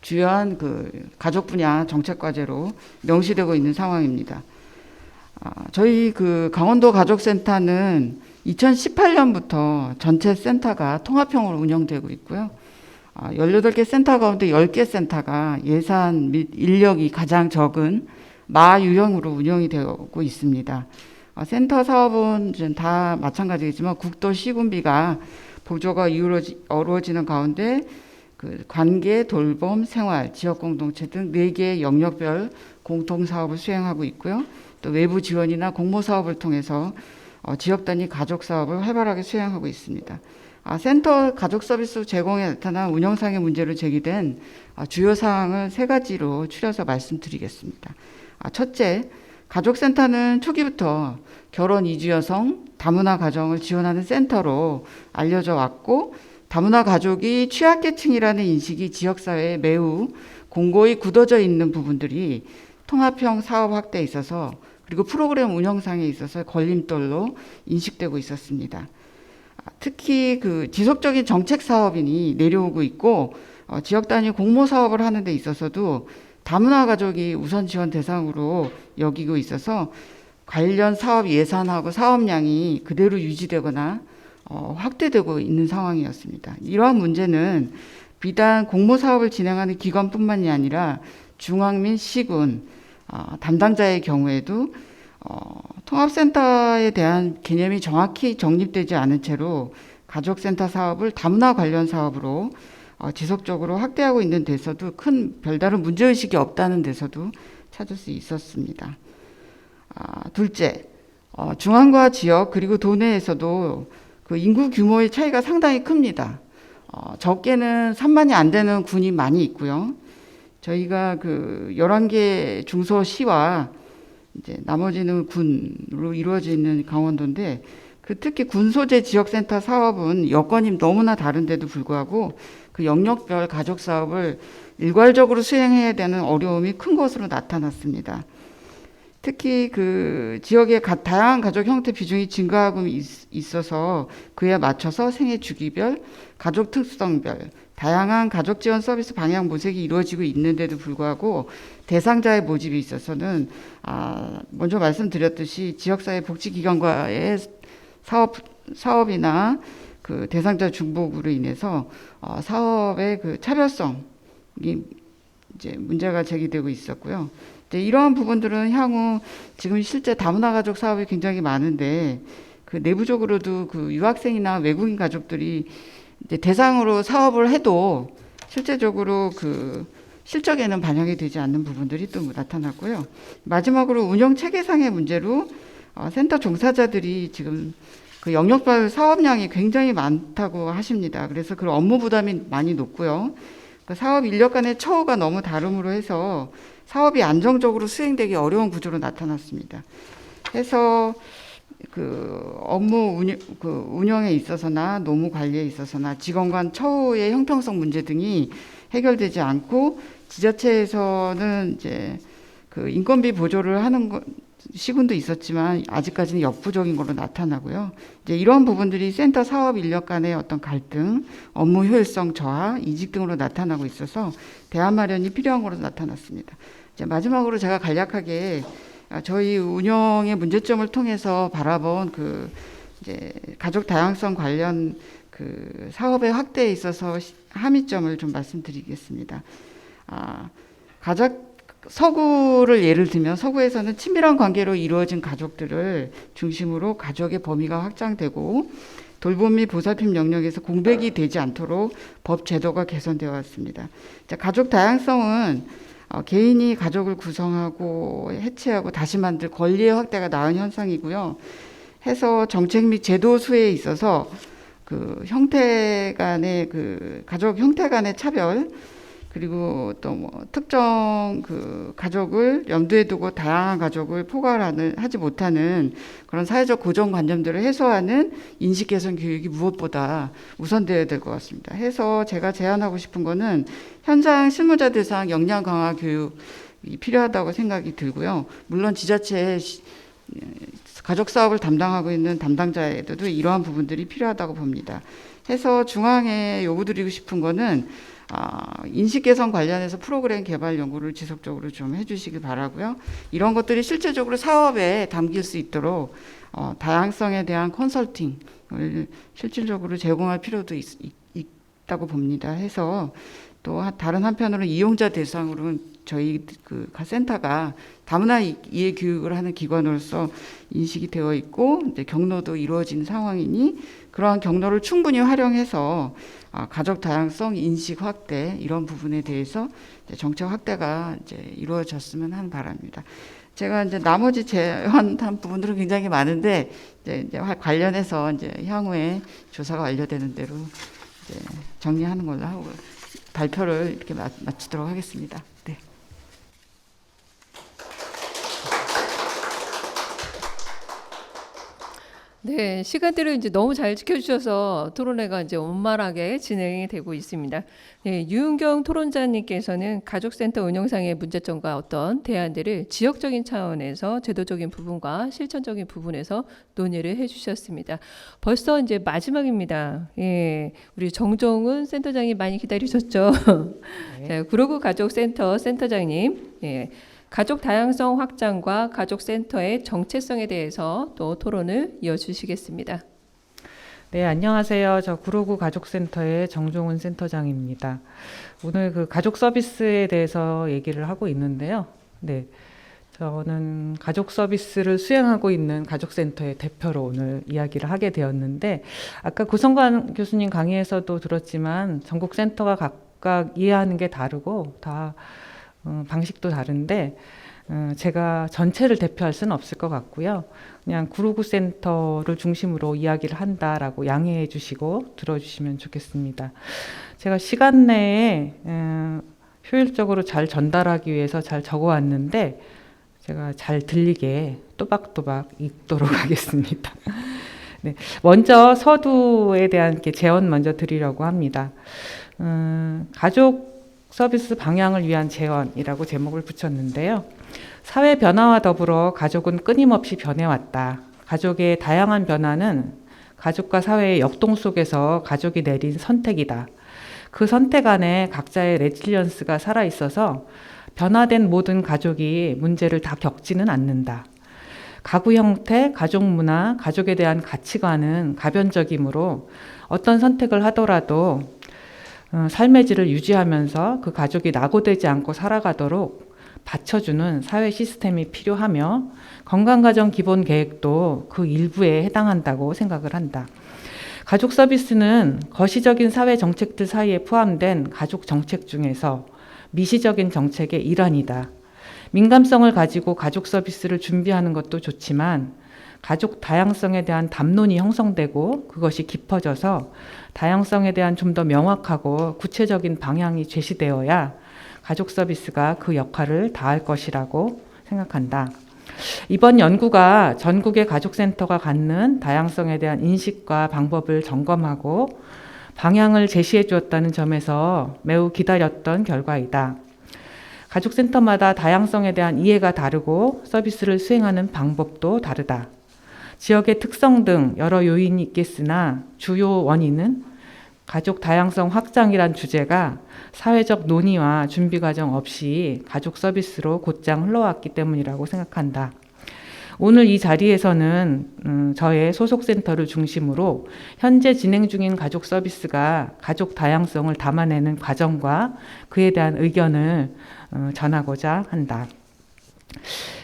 S6: 주요한 그 가족 분야 정책 과제로 명시되고 있는 상황입니다. 저희 그 강원도 가족센터는 2018년부터 전체 센터가 통합형으로 운영되고 있고요. 18개 센터 가운데 10개 센터가 예산 및 인력이 가장 적은 마유형으로 운영이 되고 있습니다. 센터 사업은 다 마찬가지겠지만 국도 시군비가 보조가 이루어지는 가운데 그 관계, 돌봄, 생활, 지역 공동체 등 4개의 영역별 공통 사업을 수행하고 있고요. 또 외부 지원이나 공모 사업을 통해서 지역 단위 가족 사업을 활발하게 수행하고 있습니다. 센터 가족 서비스 제공에 나타난 운영상의 문제로 제기된 주요 사항을 3가지로 추려서 말씀드리겠습니다. 첫째, 가족센터는 초기부터 결혼 이주 여성, 다문화 가정을 지원하는 센터로 알려져 왔고 다문화 가족이 취약계층이라는 인식이 지역사회에 매우 공고히 굳어져 있는 부분들이 통합형 사업 확대에 있어서 그리고 프로그램 운영상에 있어서 걸림돌로 인식되고 있었습니다. 특히 그 지속적인 정책 사업인이 내려오고 있고 지역 단위 공모 사업을 하는 데 있어서도 다문화 가족이 우선 지원 대상으로 여기고 있어서 관련 사업 예산하고 사업량이 그대로 유지되거나 확대되고 있는 상황이었습니다. 이러한 문제는 비단 공모 사업을 진행하는 기관뿐만이 아니라 중앙 및 시군 담당자의 경우에도 통합센터에 대한 개념이 정확히 정립되지 않은 채로 가족센터 사업을 다문화 관련 사업으로 지속적으로 확대하고 있는 데서도 큰 별다른 문제의식이 없다는 데서도 찾을 수 있었습니다. 둘째, 중앙과 지역 그리고 도내에서도 그 인구 규모의 차이가 상당히 큽니다. 적게는 3만이 안 되는 군이 많이 있고요. 저희가 그 11개 중소시와 이제 나머지는 군으로 이루어지는 강원도인데 그 특히 군 소재 지역센터 사업은 여건이 너무나 다른데도 불구하고 그 영역별 가족 사업을 일괄적으로 수행해야 되는 어려움이 큰 것으로 나타났습니다. 특히 그 지역의 다양한 가족 형태 비중이 증가하고 있어서 그에 맞춰서 생애 주기별, 가족 특성별, 다양한 가족 지원 서비스 방향 모색이 이루어지고 있는데도 불구하고 대상자의 모집에 있어서는 먼저 말씀드렸듯이 지역사회 복지기관과의 사업이나 그 대상자 중복으로 인해서 사업의 그 차별성이 이제 문제가 제기되고 있었고요. 이제 이러한 부분들은 향후 지금 실제 다문화 가족 사업이 굉장히 많은데 그 내부적으로도 그 유학생이나 외국인 가족들이 이제 대상으로 사업을 해도 실제적으로 그 실적에는 반영이 되지 않는 부분들이 또 나타났고요. 마지막으로 운영 체계상의 문제로 센터 종사자들이 지금 그 영역별 사업량이 굉장히 많다고 하십니다. 그래서 그 업무 부담이 많이 높고요. 그 사업 인력 간의 처우가 너무 다름으로 해서 사업이 안정적으로 수행되기 어려운 구조로 나타났습니다. 해서 그 업무 운영에 있어서나 노무 관리에 있어서나 직원 간 처우의 형평성 문제 등이 해결되지 않고 지자체에서는 이제 그 인건비 보조를 하는 시군도 있었지만 아직까지는 역부족인 걸로 나타나고요. 이제 이런 부분들이 센터 사업 인력 간의 어떤 갈등, 업무 효율성 저하, 이직 등으로 나타나고 있어서 대안 마련이 필요한 걸로 나타났습니다. 이제 마지막으로 제가 간략하게 저희 운영의 문제점을 통해서 바라본 그 이제 가족 다양성 관련 그 사업의 확대에 있어서 함의점을 좀 말씀드리겠습니다. 서구를 예를 들면 서구에서는 친밀한 관계로 이루어진 가족들을 중심으로 가족의 범위가 확장되고 돌봄 및 보살핌 영역에서 공백이 되지 않도록 법 제도가 개선되어 왔습니다. 자, 가족 다양성은 개인이 가족을 구성하고 해체하고 다시 만들 권리의 확대가 나은 현상이고요. 해서 정책 및 제도 수혜에 있어서 그 형태 간의 가족 형태 간의 차별 그리고 또 뭐 특정 그 가족을 염두에 두고 다양한 가족을 포괄하지 못하는 그런 사회적 고정관념들을 해소하는 인식 개선 교육이 무엇보다 우선되어야 될 것 같습니다. 해서 제가 제안하고 싶은 거는 현장 실무자 대상 역량 강화 교육이 필요하다고 생각이 들고요. 물론 지자체에 가족 사업을 담당하고 있는 담당자에도 이러한 부분들이 필요하다고 봅니다. 해서 중앙에 요구드리고 싶은 거는 인식 개선 관련해서 프로그램 개발 연구를 지속적으로 좀 해주시기 바라고요. 이런 것들이 실제적으로 사업에 담길 수 있도록 다양성에 대한 컨설팅을 실질적으로 제공할 필요도 있다고 봅니다. 해서 또 다른 한편으로는 이용자 대상으로는 저희 그 센터가 다문화 이해 교육을 하는 기관으로서 인식이 되어 있고 이제 경로도 이루어진 상황이니 그러한 경로를 충분히 활용해서 가족 다양성 인식 확대 이런 부분에 대해서 정책 확대가 이제 이루어졌으면 하는 바람입니다. 제가 이제 나머지 제안한 부분들은 굉장히 많은데 이제 관련해서 이제 향후에 조사가 완료되는 대로 이제 정리하는 걸로 하고 발표를 이렇게 마치도록 하겠습니다. 네.
S4: 네, 시간대를 이제 너무 잘 지켜주셔서 토론회가 이제 원만하게 진행이 되고 있습니다. 네, 유은경 토론자님께서는 가족센터 운영상의 문제점과 어떤 대안들을 지역적인 차원에서 제도적인 부분과 실천적인 부분에서 논의를 해주셨습니다. 벌써 이제 마지막입니다. 예, 우리 정종훈 센터장님 많이 기다리셨죠?
S7: 네.
S4: 자, 구로구 가족센터 센터장님, 예. 가족 다양성 확장과 가족센터의 정체성에 대해서 또 토론을 이어주시겠습니다.
S7: 네, 안녕하세요. 저 구로구 가족센터의 정종훈 센터장입니다. 오늘 그 가족 서비스에 대해서 얘기를 하고 있는데요. 네, 저는 가족 서비스를 수행하고 있는 가족센터의 대표로 오늘 이야기를 하게 되었는데, 아까 고성관 교수님 강의에서도 들었지만 전국 센터가 각각 이해하는 게 다르고 다 방식도 다른데 제가 전체를 대표할 수는 없을 것 같고요. 그냥 구로구 센터를 중심으로 이야기를 한다라고 양해해 주시고 들어주시면 좋겠습니다. 제가 시간 내에 효율적으로 잘 전달하기 위해서 잘 적어왔는데 제가 잘 들리게 또박또박 읽도록 하겠습니다. 네, 먼저 서두에 대한 이렇게 제언 먼저 드리려고 합니다. 가족 서비스 방향을 위한 제언이라고 제목을 붙였는데요. 사회 변화와 더불어 가족은 끊임없이 변해왔다. 가족의 다양한 변화는 가족과 사회의 역동 속에서 가족이 내린 선택이다. 그 선택 안에 각자의 레질리언스가 살아있어서 변화된 모든 가족이 문제를 다 겪지는 않는다. 가구 형태, 가족 문화, 가족에 대한 가치관은 가변적이므로 어떤 선택을 하더라도 삶의 질을 유지하면서 그 가족이 낙오되지 않고 살아가도록 받쳐주는 사회 시스템이 필요하며 건강가정 기본 계획도 그 일부에 해당한다고 생각을 한다. 가족 서비스는 거시적인 사회 정책들 사이에 포함된 가족 정책 중에서 미시적인 정책의 일환이다. 민감성을 가지고 가족 서비스를 준비하는 것도 좋지만 가족 다양성에 대한 담론이 형성되고 그것이 깊어져서 다양성에 대한 좀 더 명확하고 구체적인 방향이 제시되어야 가족 서비스가 그 역할을 다할 것이라고 생각한다. 이번 연구가 전국의 가족센터가 갖는 다양성에 대한 인식과 방법을 점검하고 방향을 제시해 주었다는 점에서 매우 기다렸던 결과이다. 가족센터마다 다양성에 대한 이해가 다르고 서비스를 수행하는 방법도 다르다. 지역의 특성 등 여러 요인이 있겠으나 주요 원인은 가족 다양성 확장이란 주제가 사회적 논의와 준비 과정 없이 가족 서비스로 곧장 흘러왔기 때문이라고 생각한다. 오늘 이 자리에서는 저의 소속센터를 중심으로 현재 진행 중인 가족 서비스가 가족 다양성을 담아내는 과정과 그에 대한 의견을 전하고자 한다.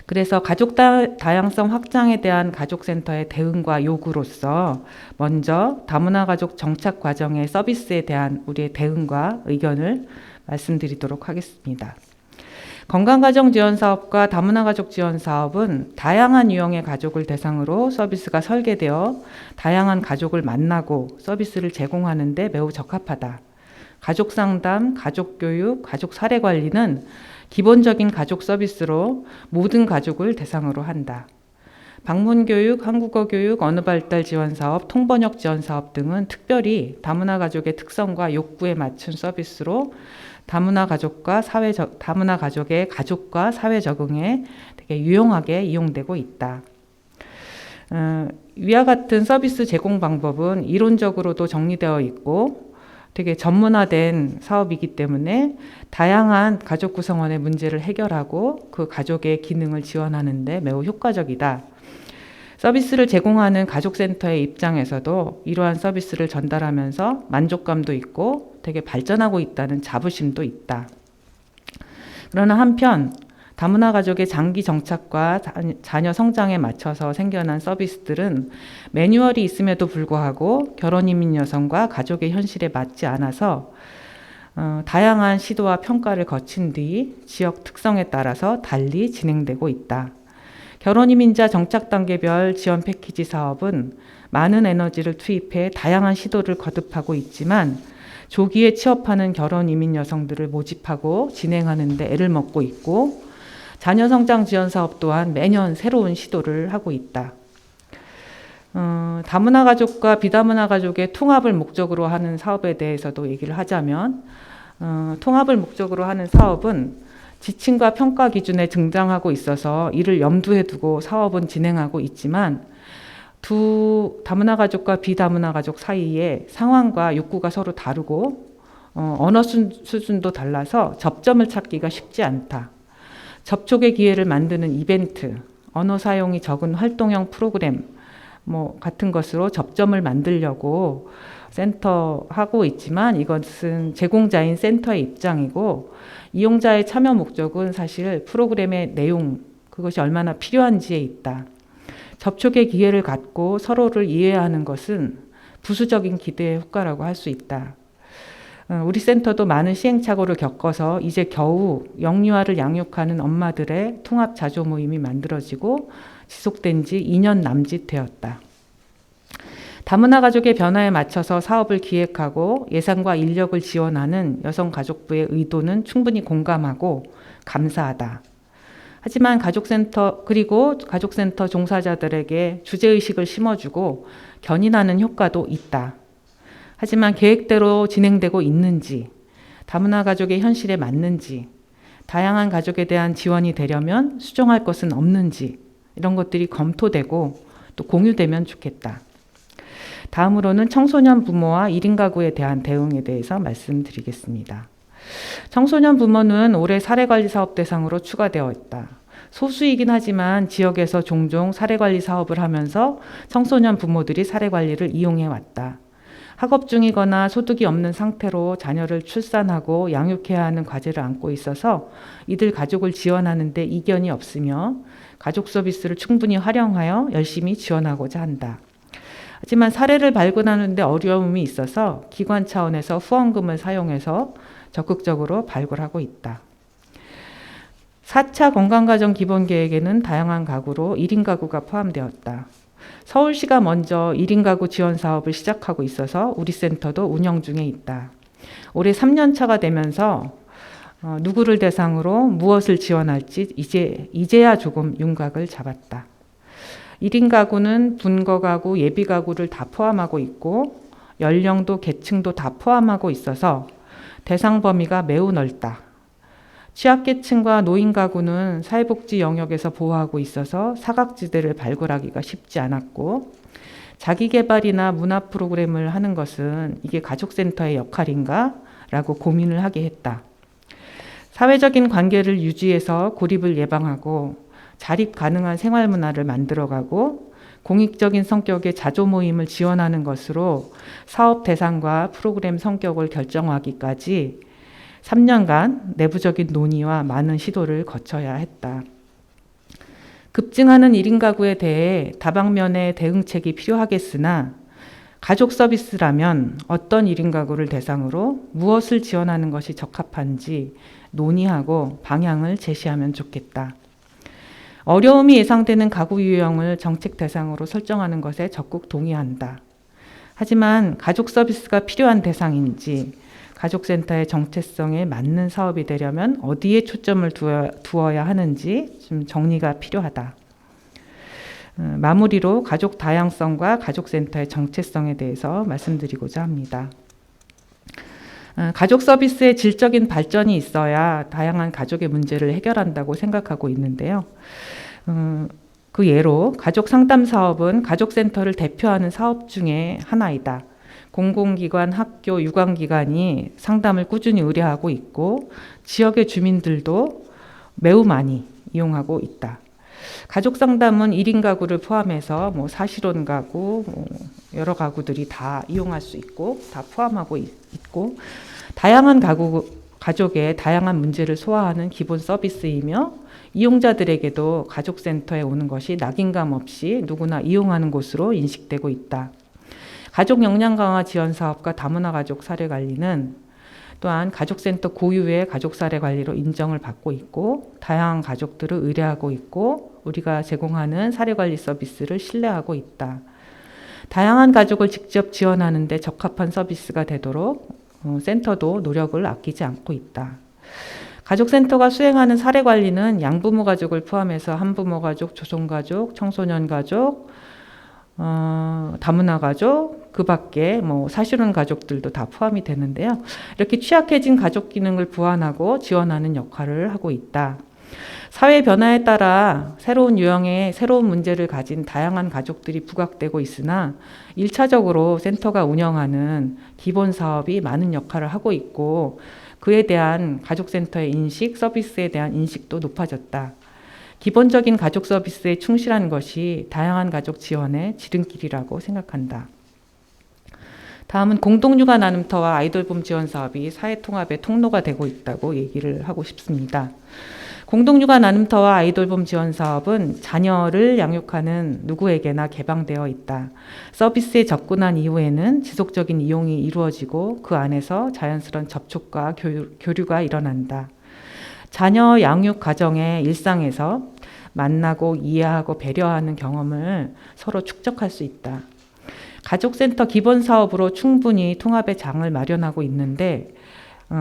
S7: 그래서 가족 다양성 확장에 대한 가족센터의 대응과 요구로서 먼저 다문화 가족 정착 과정의 서비스에 대한 우리의 대응과 의견을 말씀드리도록 하겠습니다. 건강가정 지원 사업과 다문화 가족 지원 사업은 다양한 유형의 가족을 대상으로 서비스가 설계되어 다양한 가족을 만나고 서비스를 제공하는 데 매우 적합하다. 가족 상담, 가족 교육, 가족 사례 관리는 기본적인 가족 서비스로 모든 가족을 대상으로 한다. 방문 교육, 한국어 교육, 언어 발달 지원 사업, 통번역 지원 사업 등은 특별히 다문화 가족의 특성과 욕구에 맞춘 서비스로 다문화 가족의 가족과 사회 적응에 되게 유용하게 이용되고 있다. 위와 같은 서비스 제공 방법은 이론적으로도 정리되어 있고 되게 전문화된 사업이기 때문에 다양한 가족 구성원의 문제를 해결하고 그 가족의 기능을 지원하는 데 매우 효과적이다. 서비스를 제공하는 가족센터의 입장에서도 이러한 서비스를 전달하면서 만족감도 있고 되게 발전하고 있다는 자부심도 있다. 그러나 한편 다문화 가족의 장기 정착과 자녀 성장에 맞춰서 생겨난 서비스들은 매뉴얼이 있음에도 불구하고 결혼 이민 여성과 가족의 현실에 맞지 않아서 다양한 시도와 평가를 거친 뒤 지역 특성에 따라서 달리 진행되고 있다. 결혼 이민자 정착 단계별 지원 패키지 사업은 많은 에너지를 투입해 다양한 시도를 거듭하고 있지만 조기에 취업하는 결혼 이민 여성들을 모집하고 진행하는 데 애를 먹고 있고 자녀 성장 지원 사업 또한 매년 새로운 시도를 하고 있다. 다문화 가족과 비다문화 가족의 통합을 목적으로 하는 사업에 대해서도 얘기를 하자면 통합을 목적으로 하는 사업은 지침과 평가 기준에 등장하고 있어서 이를 염두에 두고 사업은 진행하고 있지만 두 다문화 가족과 비다문화 가족 사이에 상황과 욕구가 서로 다르고 언어 수준도 달라서 접점을 찾기가 쉽지 않다. 접촉의 기회를 만드는 이벤트, 언어 사용이 적은 활동형 프로그램 같은 것으로 접점을 만들려고 센터 하고 있지만 이것은 제공자인 센터의 입장이고 이용자의 참여 목적은 사실 프로그램의 내용, 그것이 얼마나 필요한지에 있다. 접촉의 기회를 갖고 서로를 이해하는 것은 부수적인 기대의 효과라고 할 수 있다. 우리 센터도 많은 시행착오를 겪어서 이제 겨우 영유아를 양육하는 엄마들의 통합 자조 모임이 만들어지고 지속된 지 2년 남짓 되었다. 다문화 가족의 변화에 맞춰서 사업을 기획하고 예산과 인력을 지원하는 여성가족부의 의도는 충분히 공감하고 감사하다. 하지만 가족센터 종사자들에게 주제의식을 심어주고 견인하는 효과도 있다. 하지만 계획대로 진행되고 있는지, 다문화 가족의 현실에 맞는지, 다양한 가족에 대한 지원이 되려면 수정할 것은 없는지 이런 것들이 검토되고 또 공유되면 좋겠다. 다음으로는 청소년 부모와 1인 가구에 대한 대응에 대해서 말씀드리겠습니다. 청소년 부모는 올해 사례관리 사업 대상으로 추가되어 있다. 소수이긴 하지만 지역에서 종종 사례관리 사업을 하면서 청소년 부모들이 사례관리를 이용해 왔다. 학업 중이거나 소득이 없는 상태로 자녀를 출산하고 양육해야 하는 과제를 안고 있어서 이들 가족을 지원하는 데 이견이 없으며 가족 서비스를 충분히 활용하여 열심히 지원하고자 한다. 하지만 사례를 발굴하는 데 어려움이 있어서 기관 차원에서 후원금을 사용해서 적극적으로 발굴하고 있다. 4차 건강가정 기본계획에는 다양한 가구로 1인 가구가 포함되었다. 서울시가 먼저 1인 가구 지원 사업을 시작하고 있어서 우리 센터도 운영 중에 있다. 올해 3년 차가 되면서 누구를 대상으로 무엇을 지원할지 이제야 조금 윤곽을 잡았다. 1인 가구는 분거 가구, 예비 가구를 다 포함하고 있고 연령도 계층도 다 포함하고 있어서 대상 범위가 매우 넓다. 취약계층과 노인 가구는 사회복지 영역에서 보호하고 있어서 사각지대를 발굴하기가 쉽지 않았고 자기개발이나 문화 프로그램을 하는 것은 이게 가족센터의 역할인가? 라고 고민을 하게 했다. 사회적인 관계를 유지해서 고립을 예방하고 자립 가능한 생활 문화를 만들어가고 공익적인 성격의 자조 모임을 지원하는 것으로 사업 대상과 프로그램 성격을 결정하기까지 3년간 내부적인 논의와 많은 시도를 거쳐야 했다. 급증하는 1인 가구에 대해 다방면의 대응책이 필요하겠으나 가족 서비스라면 어떤 1인 가구를 대상으로 무엇을 지원하는 것이 적합한지 논의하고 방향을 제시하면 좋겠다. 어려움이 예상되는 가구 유형을 정책 대상으로 설정하는 것에 적극 동의한다. 하지만 가족 서비스가 필요한 대상인지 가족센터의 정체성에 맞는 사업이 되려면 어디에 초점을 두어야 하는지 좀 정리가 필요하다. 마무리로 가족 다양성과 가족센터의 정체성에 대해서 말씀드리고자 합니다. 가족 서비스의 질적인 발전이 있어야 다양한 가족의 문제를 해결한다고 생각하고 있는데요. 그 예로 가족 상담 사업은 가족센터를 대표하는 사업 중에 하나이다. 공공기관, 학교, 유관기관이 상담을 꾸준히 의뢰하고 있고 지역의 주민들도 매우 많이 이용하고 있다. 가족 상담은 1인 가구를 포함해서 사실혼 가구, 여러 가구들이 다 이용할 수 있고 다 포함하고 있고 다양한 가족의 다양한 문제를 소화하는 기본 서비스이며 이용자들에게도 가족센터에 오는 것이 낙인감 없이 누구나 이용하는 곳으로 인식되고 있다. 가족 역량 강화 지원 사업과 다문화 가족 사례 관리는 또한 가족센터 고유의 가족 사례 관리로 인정을 받고 있고 다양한 가족들을 의뢰하고 있고 우리가 제공하는 사례 관리 서비스를 신뢰하고 있다. 다양한 가족을 직접 지원하는 데 적합한 서비스가 되도록 센터도 노력을 아끼지 않고 있다. 가족센터가 수행하는 사례 관리는 양부모 가족을 포함해서 한부모 가족, 조손가족, 청소년 가족, 다문화 가족, 그 밖에 사실혼 가족들도 다 포함이 되는데요. 이렇게 취약해진 가족 기능을 보완하고 지원하는 역할을 하고 있다. 사회 변화에 따라 새로운 유형의 새로운 문제를 가진 다양한 가족들이 부각되고 있으나 1차적으로 센터가 운영하는 기본 사업이 많은 역할을 하고 있고 그에 대한 가족센터의 인식, 서비스에 대한 인식도 높아졌다. 기본적인 가족 서비스에 충실한 것이 다양한 가족 지원의 지름길이라고 생각한다. 다음은 공동육아 나눔터와 아이돌봄 지원 사업이 사회통합의 통로가 되고 있다고 얘기를 하고 싶습니다. 공동육아 나눔터와 아이돌봄 지원 사업은 자녀를 양육하는 누구에게나 개방되어 있다. 서비스에 접근한 이후에는 지속적인 이용이 이루어지고 그 안에서 자연스러운 접촉과 교류가 일어난다. 자녀 양육 과정의 일상에서 만나고 이해하고 배려하는 경험을 서로 축적할 수 있다. 가족센터 기본 사업으로 충분히 통합의 장을 마련하고 있는데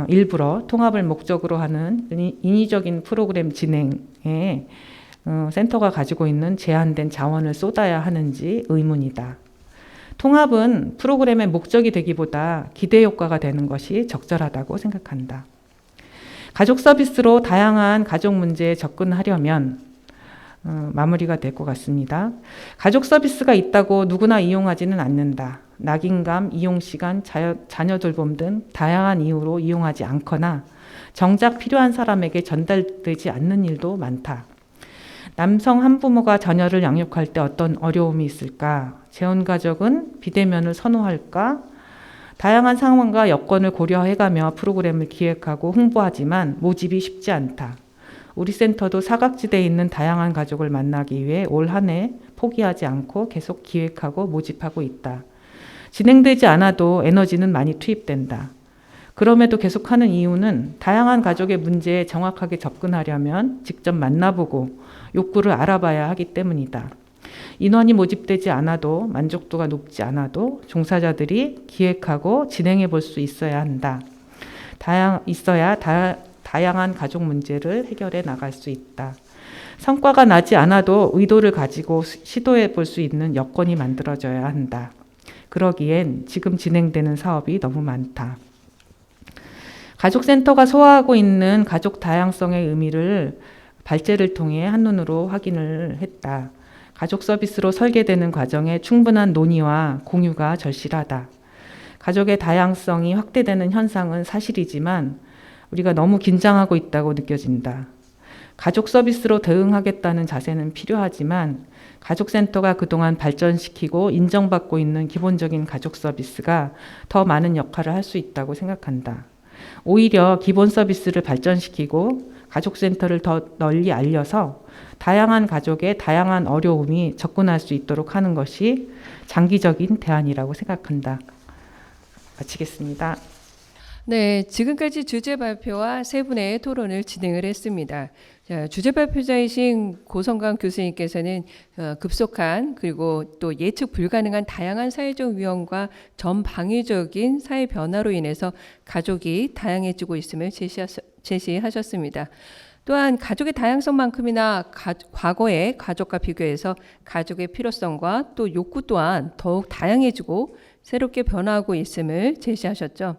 S7: 일부러 통합을 목적으로 하는 인위적인 프로그램 진행에 센터가 가지고 있는 제한된 자원을 쏟아야 하는지 의문이다. 통합은 프로그램의 목적이 되기보다 기대 효과가 되는 것이 적절하다고 생각한다. 가족 서비스로 다양한 가족 문제에 접근하려면 마무리가 될 것 같습니다. 가족 서비스가 있다고 누구나 이용하지는 않는다. 낙인감, 이용시간, 자녀 돌봄 등 다양한 이유로 이용하지 않거나 정작 필요한 사람에게 전달되지 않는 일도 많다. 남성 한부모가 자녀를 양육할 때 어떤 어려움이 있을까? 재혼가족은 비대면을 선호할까? 다양한 상황과 여건을 고려해가며 프로그램을 기획하고 홍보하지만 모집이 쉽지 않다. 우리 센터도 사각지대에 있는 다양한 가족을 만나기 위해 올 한 해 포기하지 않고 계속 기획하고 모집하고 있다. 진행되지 않아도 에너지는 많이 투입된다. 그럼에도 계속하는 이유는 다양한 가족의 문제에 정확하게 접근하려면 직접 만나보고 욕구를 알아봐야 하기 때문이다. 인원이 모집되지 않아도 만족도가 높지 않아도 종사자들이 기획하고 진행해 볼 수 있어야 한다. 다양한 가족 문제를 해결해 나갈 수 있다. 성과가 나지 않아도 의도를 가지고 시도해 볼 수 있는 여건이 만들어져야 한다. 그러기엔 지금 진행되는 사업이 너무 많다. 가족센터가 소화하고 있는 가족 다양성의 의미를 발제를 통해 한눈으로 확인을 했다. 가족 서비스로 설계되는 과정에 충분한 논의와 공유가 절실하다. 가족의 다양성이 확대되는 현상은 사실이지만 우리가 너무 긴장하고 있다고 느껴진다. 가족 서비스로 대응하겠다는 자세는 필요하지만 가족센터가 그동안 발전시키고 인정받고 있는 기본적인 가족 서비스가 더 많은 역할을 할 수 있다고 생각한다. 오히려 기본 서비스를 발전시키고 가족센터를 더 널리 알려서 다양한 가족의 다양한 어려움이 접근할 수 있도록 하는 것이 장기적인 대안이라고 생각한다. 마치겠습니다.
S4: 네, 지금까지 주제 발표와 세 분의 토론을 진행을 했습니다. 자, 주제 발표자이신 고성강 교수님께서는 급속한 그리고 또 예측 불가능한 다양한 사회적 위험과 전방위적인 사회 변화로 인해서 가족이 다양해지고 있음을 제시하셨습니다. 또한 가족의 다양성만큼이나 과거의 가족과 비교해서 가족의 필요성과 또 욕구 또한 더욱 다양해지고 새롭게 변화하고 있음을 제시하셨죠.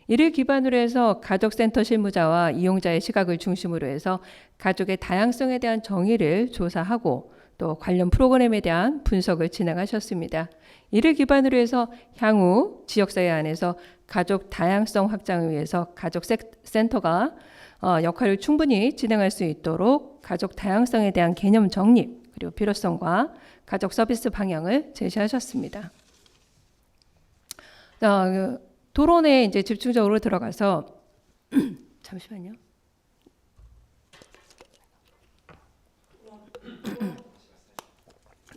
S4: 이를 기반으로 해서 가족센터 실무자와 이용자의 시각을 중심으로 해서 가족의 다양성에 대한 정의를 조사하고 또 관련 프로그램에 대한 분석을 진행하셨습니다. 이를 기반으로 해서 향후 지역사회 안에서 가족 다양성 확장을 위해서 가족센터가 역할을 충분히 진행할 수 있도록 가족 다양성에 대한 개념 정립 그리고 필요성과 가족 서비스 방향을 제시하셨습니다. 토론에 이제 집중적으로 들어가서 잠시만요.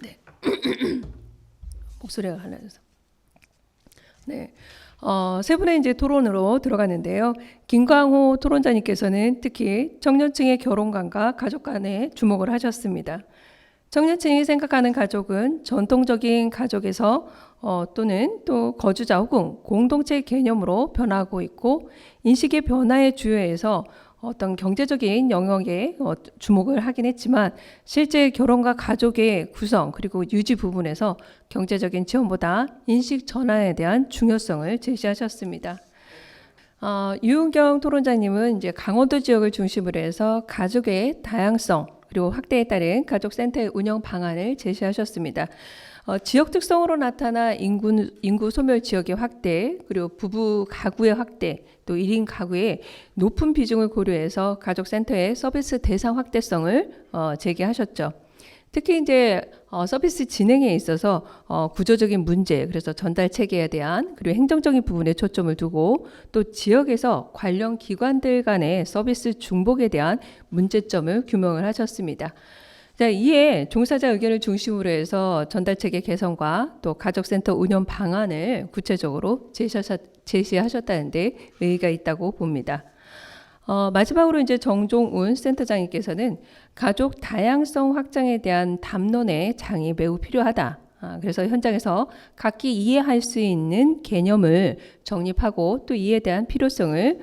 S4: 네. 목소리가 갈라져서. 네. 세 분의 이제 토론으로 들어가는데요. 김광호 토론자님께서는 특히 청년층의 결혼관과 가족 간에 주목을 하셨습니다. 청년층이 생각하는 가족은 전통적인 가족에서 또는 또 거주자 혹은 공동체 개념으로 변화하고 있고 인식의 변화의 주요에서 어떤 경제적인 영역에 주목을 하긴 했지만 실제 결혼과 가족의 구성 그리고 유지 부분에서 경제적인 지원보다 인식 전환에 대한 중요성을 제시하셨습니다. 유은경 토론자님은 이제 강원도 지역을 중심으로 해서 가족의 다양성 그리고 확대에 따른 가족센터의 운영 방안을 제시하셨습니다. 지역 특성으로 나타나 인구 소멸 지역의 확대, 그리고 부부 가구의 확대, 또 1인 가구의 높은 비중을 고려해서 가족센터의 서비스 대상 확대성을 제기하셨죠. 특히 이제 서비스 진행에 있어서 구조적인 문제, 그래서 전달 체계에 대한 그리고 행정적인 부분에 초점을 두고 또 지역에서 관련 기관들 간의 서비스 중복에 대한 문제점을 규명을 하셨습니다. 자, 이에 종사자 의견을 중심으로 해서 전달 체계 개선과 또 가족센터 운영 방안을 구체적으로 제시하셨다는데 의의가 있다고 봅니다. 마지막으로 이제 정종운 센터장님께서는 가족 다양성 확장에 대한 담론의 장이 매우 필요하다. 그래서 현장에서 각기 이해할 수 있는 개념을 정립하고 또 이에 대한 필요성을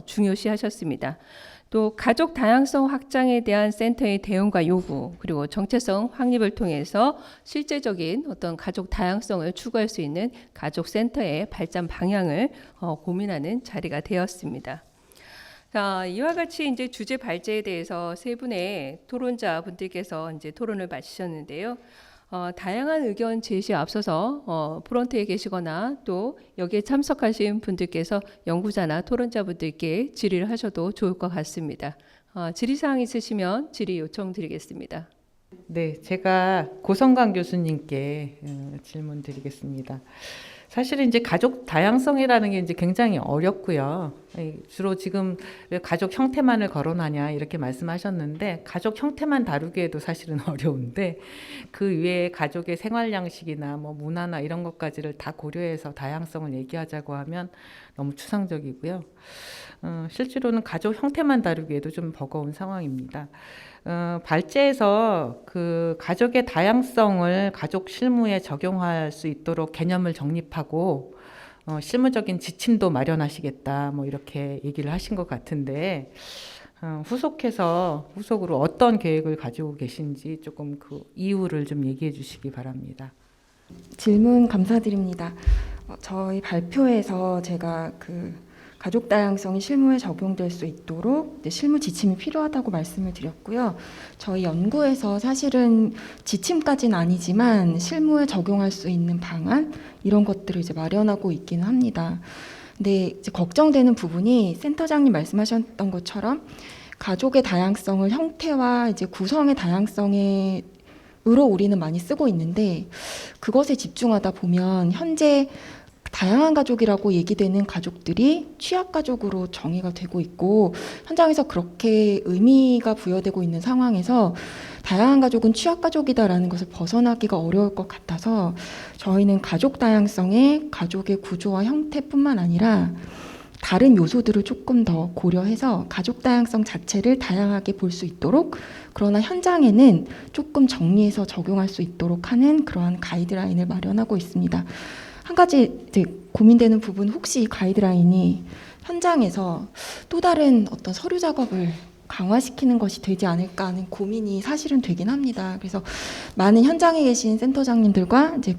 S4: 중요시하셨습니다. 또 가족 다양성 확장에 대한 센터의 대응과 요구 그리고 정체성 확립을 통해서 실제적인 어떤 가족 다양성을 추구할 수 있는 가족센터의 발전 방향을 고민하는 자리가 되었습니다. 자, 이와 같이 이제 주제 발제에 대해서 세 분의 토론자 분들께서 이제 토론을 마치셨는데요. 다양한 의견 제시에 앞서서 프런트에 계시거나 또 여기에 참석하신 분들께서 연구자나 토론자 분들께 질의를 하셔도 좋을 것 같습니다. 질의사항 있으시면 질의 요청드리겠습니다.
S7: 네, 제가 고성강 교수님께 질문 드리겠습니다. 사실은 이제 가족 다양성이라는 게 이제 굉장히 어렵고요. 주로 지금 왜 가족 형태만을 거론하냐 이렇게 말씀하셨는데 가족 형태만 다루기에도 사실은 어려운데 그 외에 가족의 생활 양식이나 뭐 문화나 이런 것까지를 다 고려해서 다양성을 얘기하자고 하면 너무 추상적이고요. 실제로는 가족 형태만 다루기에도 좀 버거운 상황입니다. 발제에서 그 가족의 다양성을 가족 실무에 적용할 수 있도록 개념을 정립하고 실무적인 지침도 마련하시겠다 뭐 이렇게 얘기를 하신 것 같은데 후속으로 어떤 계획을 가지고 계신지 조금 그 이유를 좀 얘기해 주시기 바랍니다.
S3: 질문 감사드립니다. 저희 발표에서 제가 가족 다양성이 실무에 적용될 수 있도록 실무 지침이 필요하다고 말씀을 드렸고요. 저희 연구에서 사실은 지침까지는 아니지만 실무에 적용할 수 있는 방안 이런 것들을 이제 마련하고 있기는 합니다. 근데 이제 걱정되는 부분이 센터장님 말씀하셨던 것처럼 가족의 다양성을 형태와 이제 구성의 다양성에 으로 우리는 많이 쓰고 있는데 그것에 집중하다 보면 현재 다양한 가족이라고 얘기되는 가족들이 취약 가족으로 정의가 되고 있고 현장에서 그렇게 의미가 부여되고 있는 상황에서 다양한 가족은 취약 가족이다라는 것을 벗어나기가 어려울 것 같아서 저희는 가족 다양성의 가족의 구조와 형태뿐만 아니라 다른 요소들을 조금 더 고려해서 가족 다양성 자체를 다양하게 볼 수 있도록 그러나 현장에는 조금 정리해서 적용할 수 있도록 하는 그러한 가이드라인을 마련하고 있습니다. 한 가지 이제 고민되는 부분 혹시 이 가이드라인이 현장에서 또 다른 어떤 서류 작업을 강화시키는 것이 되지 않을까 하는 고민이 사실은 되긴 합니다. 그래서 많은 현장에 계신 센터장님들과 이제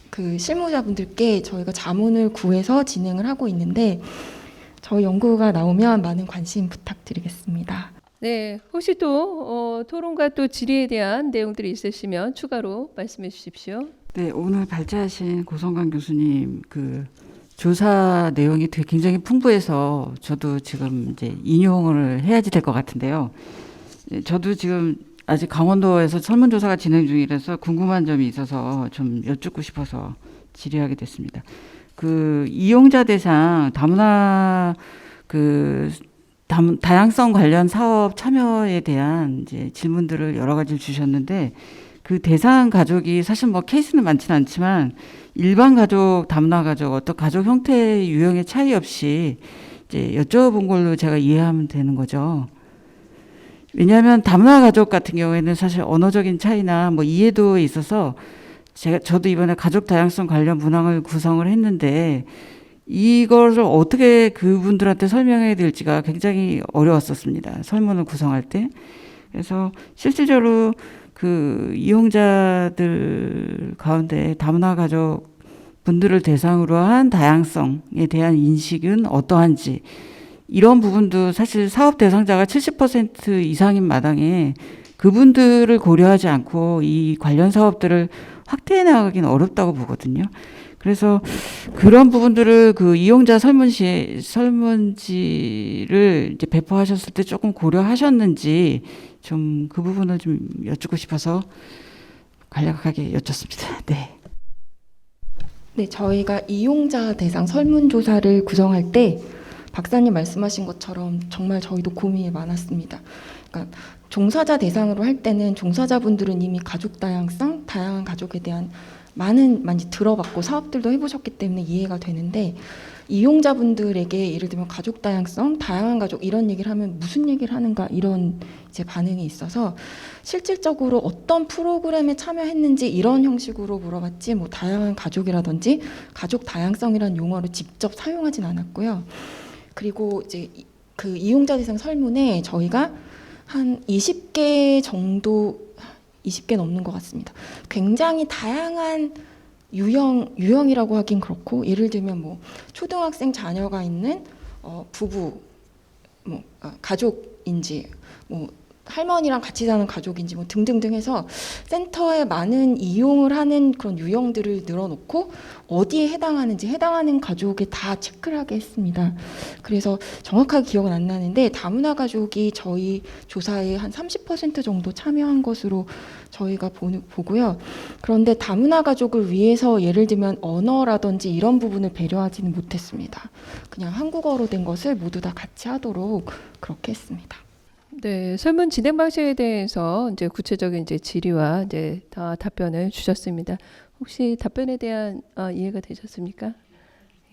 S3: 그 실무자분들께 저희가 자문을 구해서 진행을 하고 있는데 저희 연구가 나오면 많은 관심 부탁드리겠습니다.
S4: 네, 혹시 또 토론과 또 질의에 대한 내용들이 있으시면 추가로 말씀해 주십시오.
S6: 네, 오늘 발제하신 고성강 교수님 그 조사 내용이 되게 굉장히 풍부해서 저도 지금 이제 인용을 해야지 될 것 같은데요. 저도 지금 아직 강원도에서 설문조사가 진행 중이라서 궁금한 점이 있어서 좀 여쭙고 싶어서 질의하게 됐습니다. 그 이용자 대상 다문화 그 다양성 관련 사업 참여에 대한 이제 질문들을 여러 가지를 주셨는데 그 대상 가족이 사실 뭐 케이스는 많지는 않지만 일반 가족, 다문화 가족, 어떤 가족 형태 유형의 차이 없이 이제 여쭤본 걸로 제가 이해하면 되는 거죠. 왜냐하면 다문화 가족 같은 경우에는 사실 언어적인 차이나 뭐 이해도에 있어서 저도 이번에 가족 다양성 관련 문항을 구성을 했는데 이것을 어떻게 그분들한테 설명해야 될지가 굉장히 어려웠었습니다. 설문을 구성할 때. 그래서 실질적으로 그 이용자들 가운데 다문화 가족 분들을 대상으로 한 다양성에 대한 인식은 어떠한지 이런 부분도 사실 사업 대상자가 70% 이상인 마당에 그분들을 고려하지 않고 이 관련 사업들을 확대해 나가기는 어렵다고 보거든요. 그래서 그런 부분들을 그 이용자 설문지를 이제 배포하셨을 때 조금 고려하셨는지 좀 그 부분을 좀 여쭙고 싶어서 간략하게 여쭙습니다. 네.
S3: 네, 저희가 이용자 대상 설문조사를 구성할 때 박사님 말씀하신 것처럼 정말 저희도 고민이 많았습니다. 그러니까 종사자 대상으로 할 때는 종사자분들은 이미 가족 다양성, 다양한 가족에 대한 많이 들어봤고 사업들도 해보셨기 때문에 이해가 되는데 이용자분들에게 예를 들면 가족 다양성, 다양한 가족 이런 얘기를 하면 무슨 얘기를 하는가 이런 이제 반응이 있어서 실질적으로 어떤 프로그램에 참여했는지 이런 형식으로 물어봤지 뭐 다양한 가족이라든지 가족 다양성이라는 용어를 직접 사용하진 않았고요. 그리고 이제 그 이용자 대상 설문에 저희가 한 20개 정도 20개 넘는 것 같습니다. 굉장히 다양한 유형이라고 하긴 그렇고 예를 들면 뭐 초등학생 자녀가 있는 부부 뭐 가족인지 뭐 할머니랑 같이 사는 가족인지 뭐 등등등 해서 센터에 많은 이용을 하는 그런 유형들을 늘어놓고 어디에 해당하는지 해당하는 가족에 다 체크를 하게 했습니다. 그래서 정확하게 기억은 안 나는데 다문화 가족이 저희 조사에 한 30% 정도 참여한 것으로 저희가 보고요. 그런데 다문화 가족을 위해서 예를 들면 언어라든지 이런 부분을 배려하지는 못했습니다. 그냥 한국어로 된 것을 모두 다 같이 하도록 그렇게 했습니다.
S4: 네, 설문 진행 방식에 대해서 이제 구체적인 이제 질의와 이제 다 답변을 주셨습니다. 혹시 답변에 대한 이해가 되셨습니까?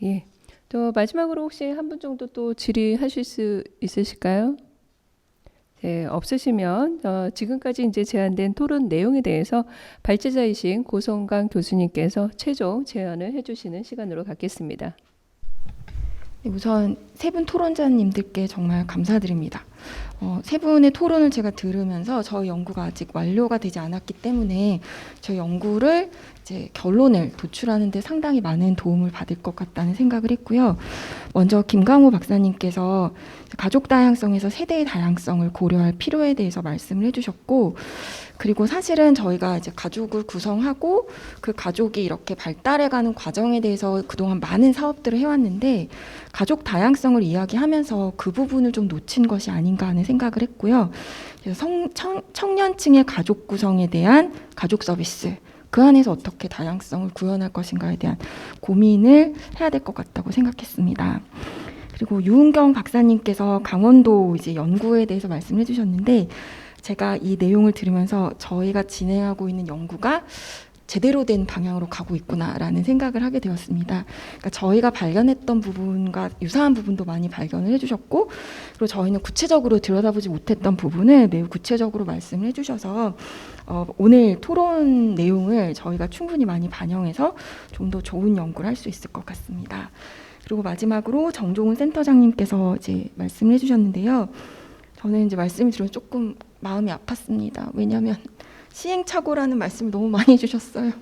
S4: 예. 또 마지막으로 혹시 한 분 정도 또 질의하실 수 있으실까요? 네, 없으시면 지금까지 이제 제안된 토론 내용에 대해서 발제자이신 고성강 교수님께서 최종 제안을 해주시는 시간으로 갖겠습니다.
S3: 네, 우선 세 분 토론자님들께 정말 감사드립니다. 세 분의 토론을 제가 들으면서 저희 연구가 아직 완료가 되지 않았기 때문에 저희 연구를 이제 결론을 도출하는 데 상당히 많은 도움을 받을 것 같다는 생각을 했고요. 먼저 김강호 박사님께서 가족 다양성에서 세대의 다양성을 고려할 필요에 대해서 말씀을 해주셨고, 그리고 사실은 저희가 이제 가족을 구성하고 그 가족이 이렇게 발달해가는 과정에 대해서 그동안 많은 사업들을 해왔는데 가족 다양성을 이야기하면서 그 부분을 좀 놓친 것이 아닌가 아닌가 하는 생각을 했고요. 그래서 청년층의 가족 구성에 대한 가족 서비스, 그 안에서 어떻게 다양성을 구현할 것인가에 대한 고민을 해야 될 것 같다고 생각했습니다. 그리고 유은경 박사님께서 강원도 이제 연구에 대해서 말씀해 주셨는데, 제가 이 내용을 들으면서 저희가 진행하고 있는 연구가 제대로 된 방향으로 가고 있구나라는 생각을 하게 되었습니다. 그러니까 저희가 발견했던 부분과 유사한 부분도 많이 발견을 해주셨고, 그리고 저희는 구체적으로 들여다보지 못했던 부분을 매우 구체적으로 말씀을 해주셔서 오늘 토론 내용을 저희가 충분히 많이 반영해서 좀 더 좋은 연구를 할 수 있을 것 같습니다. 그리고 마지막으로 정종훈 센터장님께서 이제 말씀을 해주셨는데요. 저는 이제 말씀을 들으면 조금 마음이 아팠습니다. 왜냐하면 시행착오라는 말씀을 너무 많이 해주셨어요.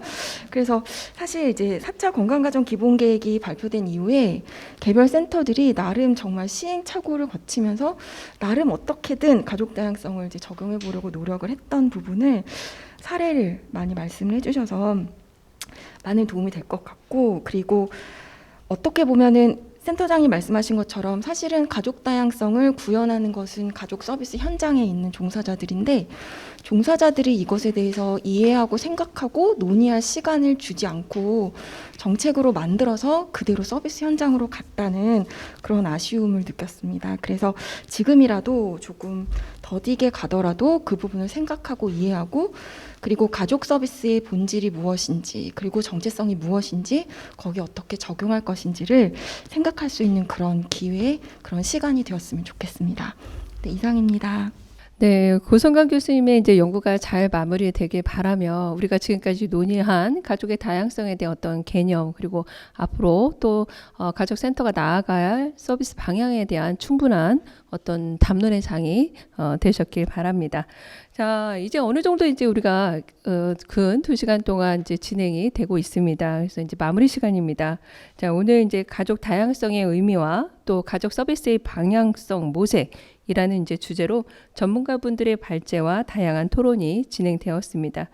S3: 그래서 사실 이제 4차 건강가정 기본계획이 발표된 이후에 개별 센터들이 나름 정말 시행착오를 거치면서 나름 어떻게든 가족 다양성을 이제 적용해 보려고 노력을 했던 부분을 사례를 많이 말씀을 해주셔서 많은 도움이 될 것 같고, 그리고 어떻게 보면은 센터장이 말씀하신 것처럼 사실은 가족 다양성을 구현하는 것은 가족 서비스 현장에 있는 종사자들인데, 종사자들이 이것에 대해서 이해하고 생각하고 논의할 시간을 주지 않고 정책으로 만들어서 그대로 서비스 현장으로 갔다는 그런 아쉬움을 느꼈습니다. 그래서 지금이라도 조금 더디게 가더라도 그 부분을 생각하고 이해하고, 그리고 가족 서비스의 본질이 무엇인지, 그리고 정체성이 무엇인지, 거기에 어떻게 적용할 것인지를 생각할 수 있는 그런 기회, 그런 시간이 되었으면 좋겠습니다. 네, 이상입니다.
S4: 네, 고성강 교수님의 이제 연구가 잘 마무리되길 바라며, 우리가 지금까지 논의한 가족의 다양성에 대한 어떤 개념, 그리고 앞으로 또 가족 센터가 나아가야 할 서비스 방향에 대한 충분한 어떤 담론의 장이 되셨길 바랍니다. 자, 이제 어느 정도 이제 우리가 근 2시간 동안 이제 진행이 되고 있습니다. 그래서 이제 마무리 시간입니다. 자, 오늘 이제 가족 다양성의 의미와 또 가족 서비스의 방향성 모색이라는 이제 주제로 전문가분들의 발제와 다양한 토론이 진행되었습니다.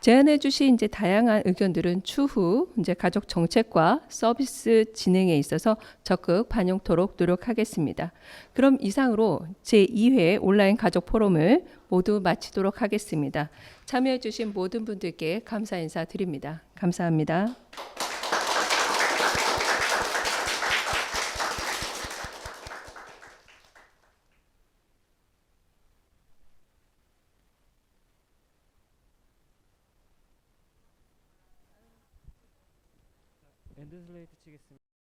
S4: 제안해주신 이제 다양한 의견들은 추후 이제 가족 정책과 서비스 진행에 있어서 적극 반영토록 노력하겠습니다. 그럼 이상으로 제2회 온라인 가족 포럼을 모두 마치도록 하겠습니다. 참여해주신 모든 분들께 감사 인사드립니다. 감사합니다.
S5: 엔드 슬레이트 치겠습니다.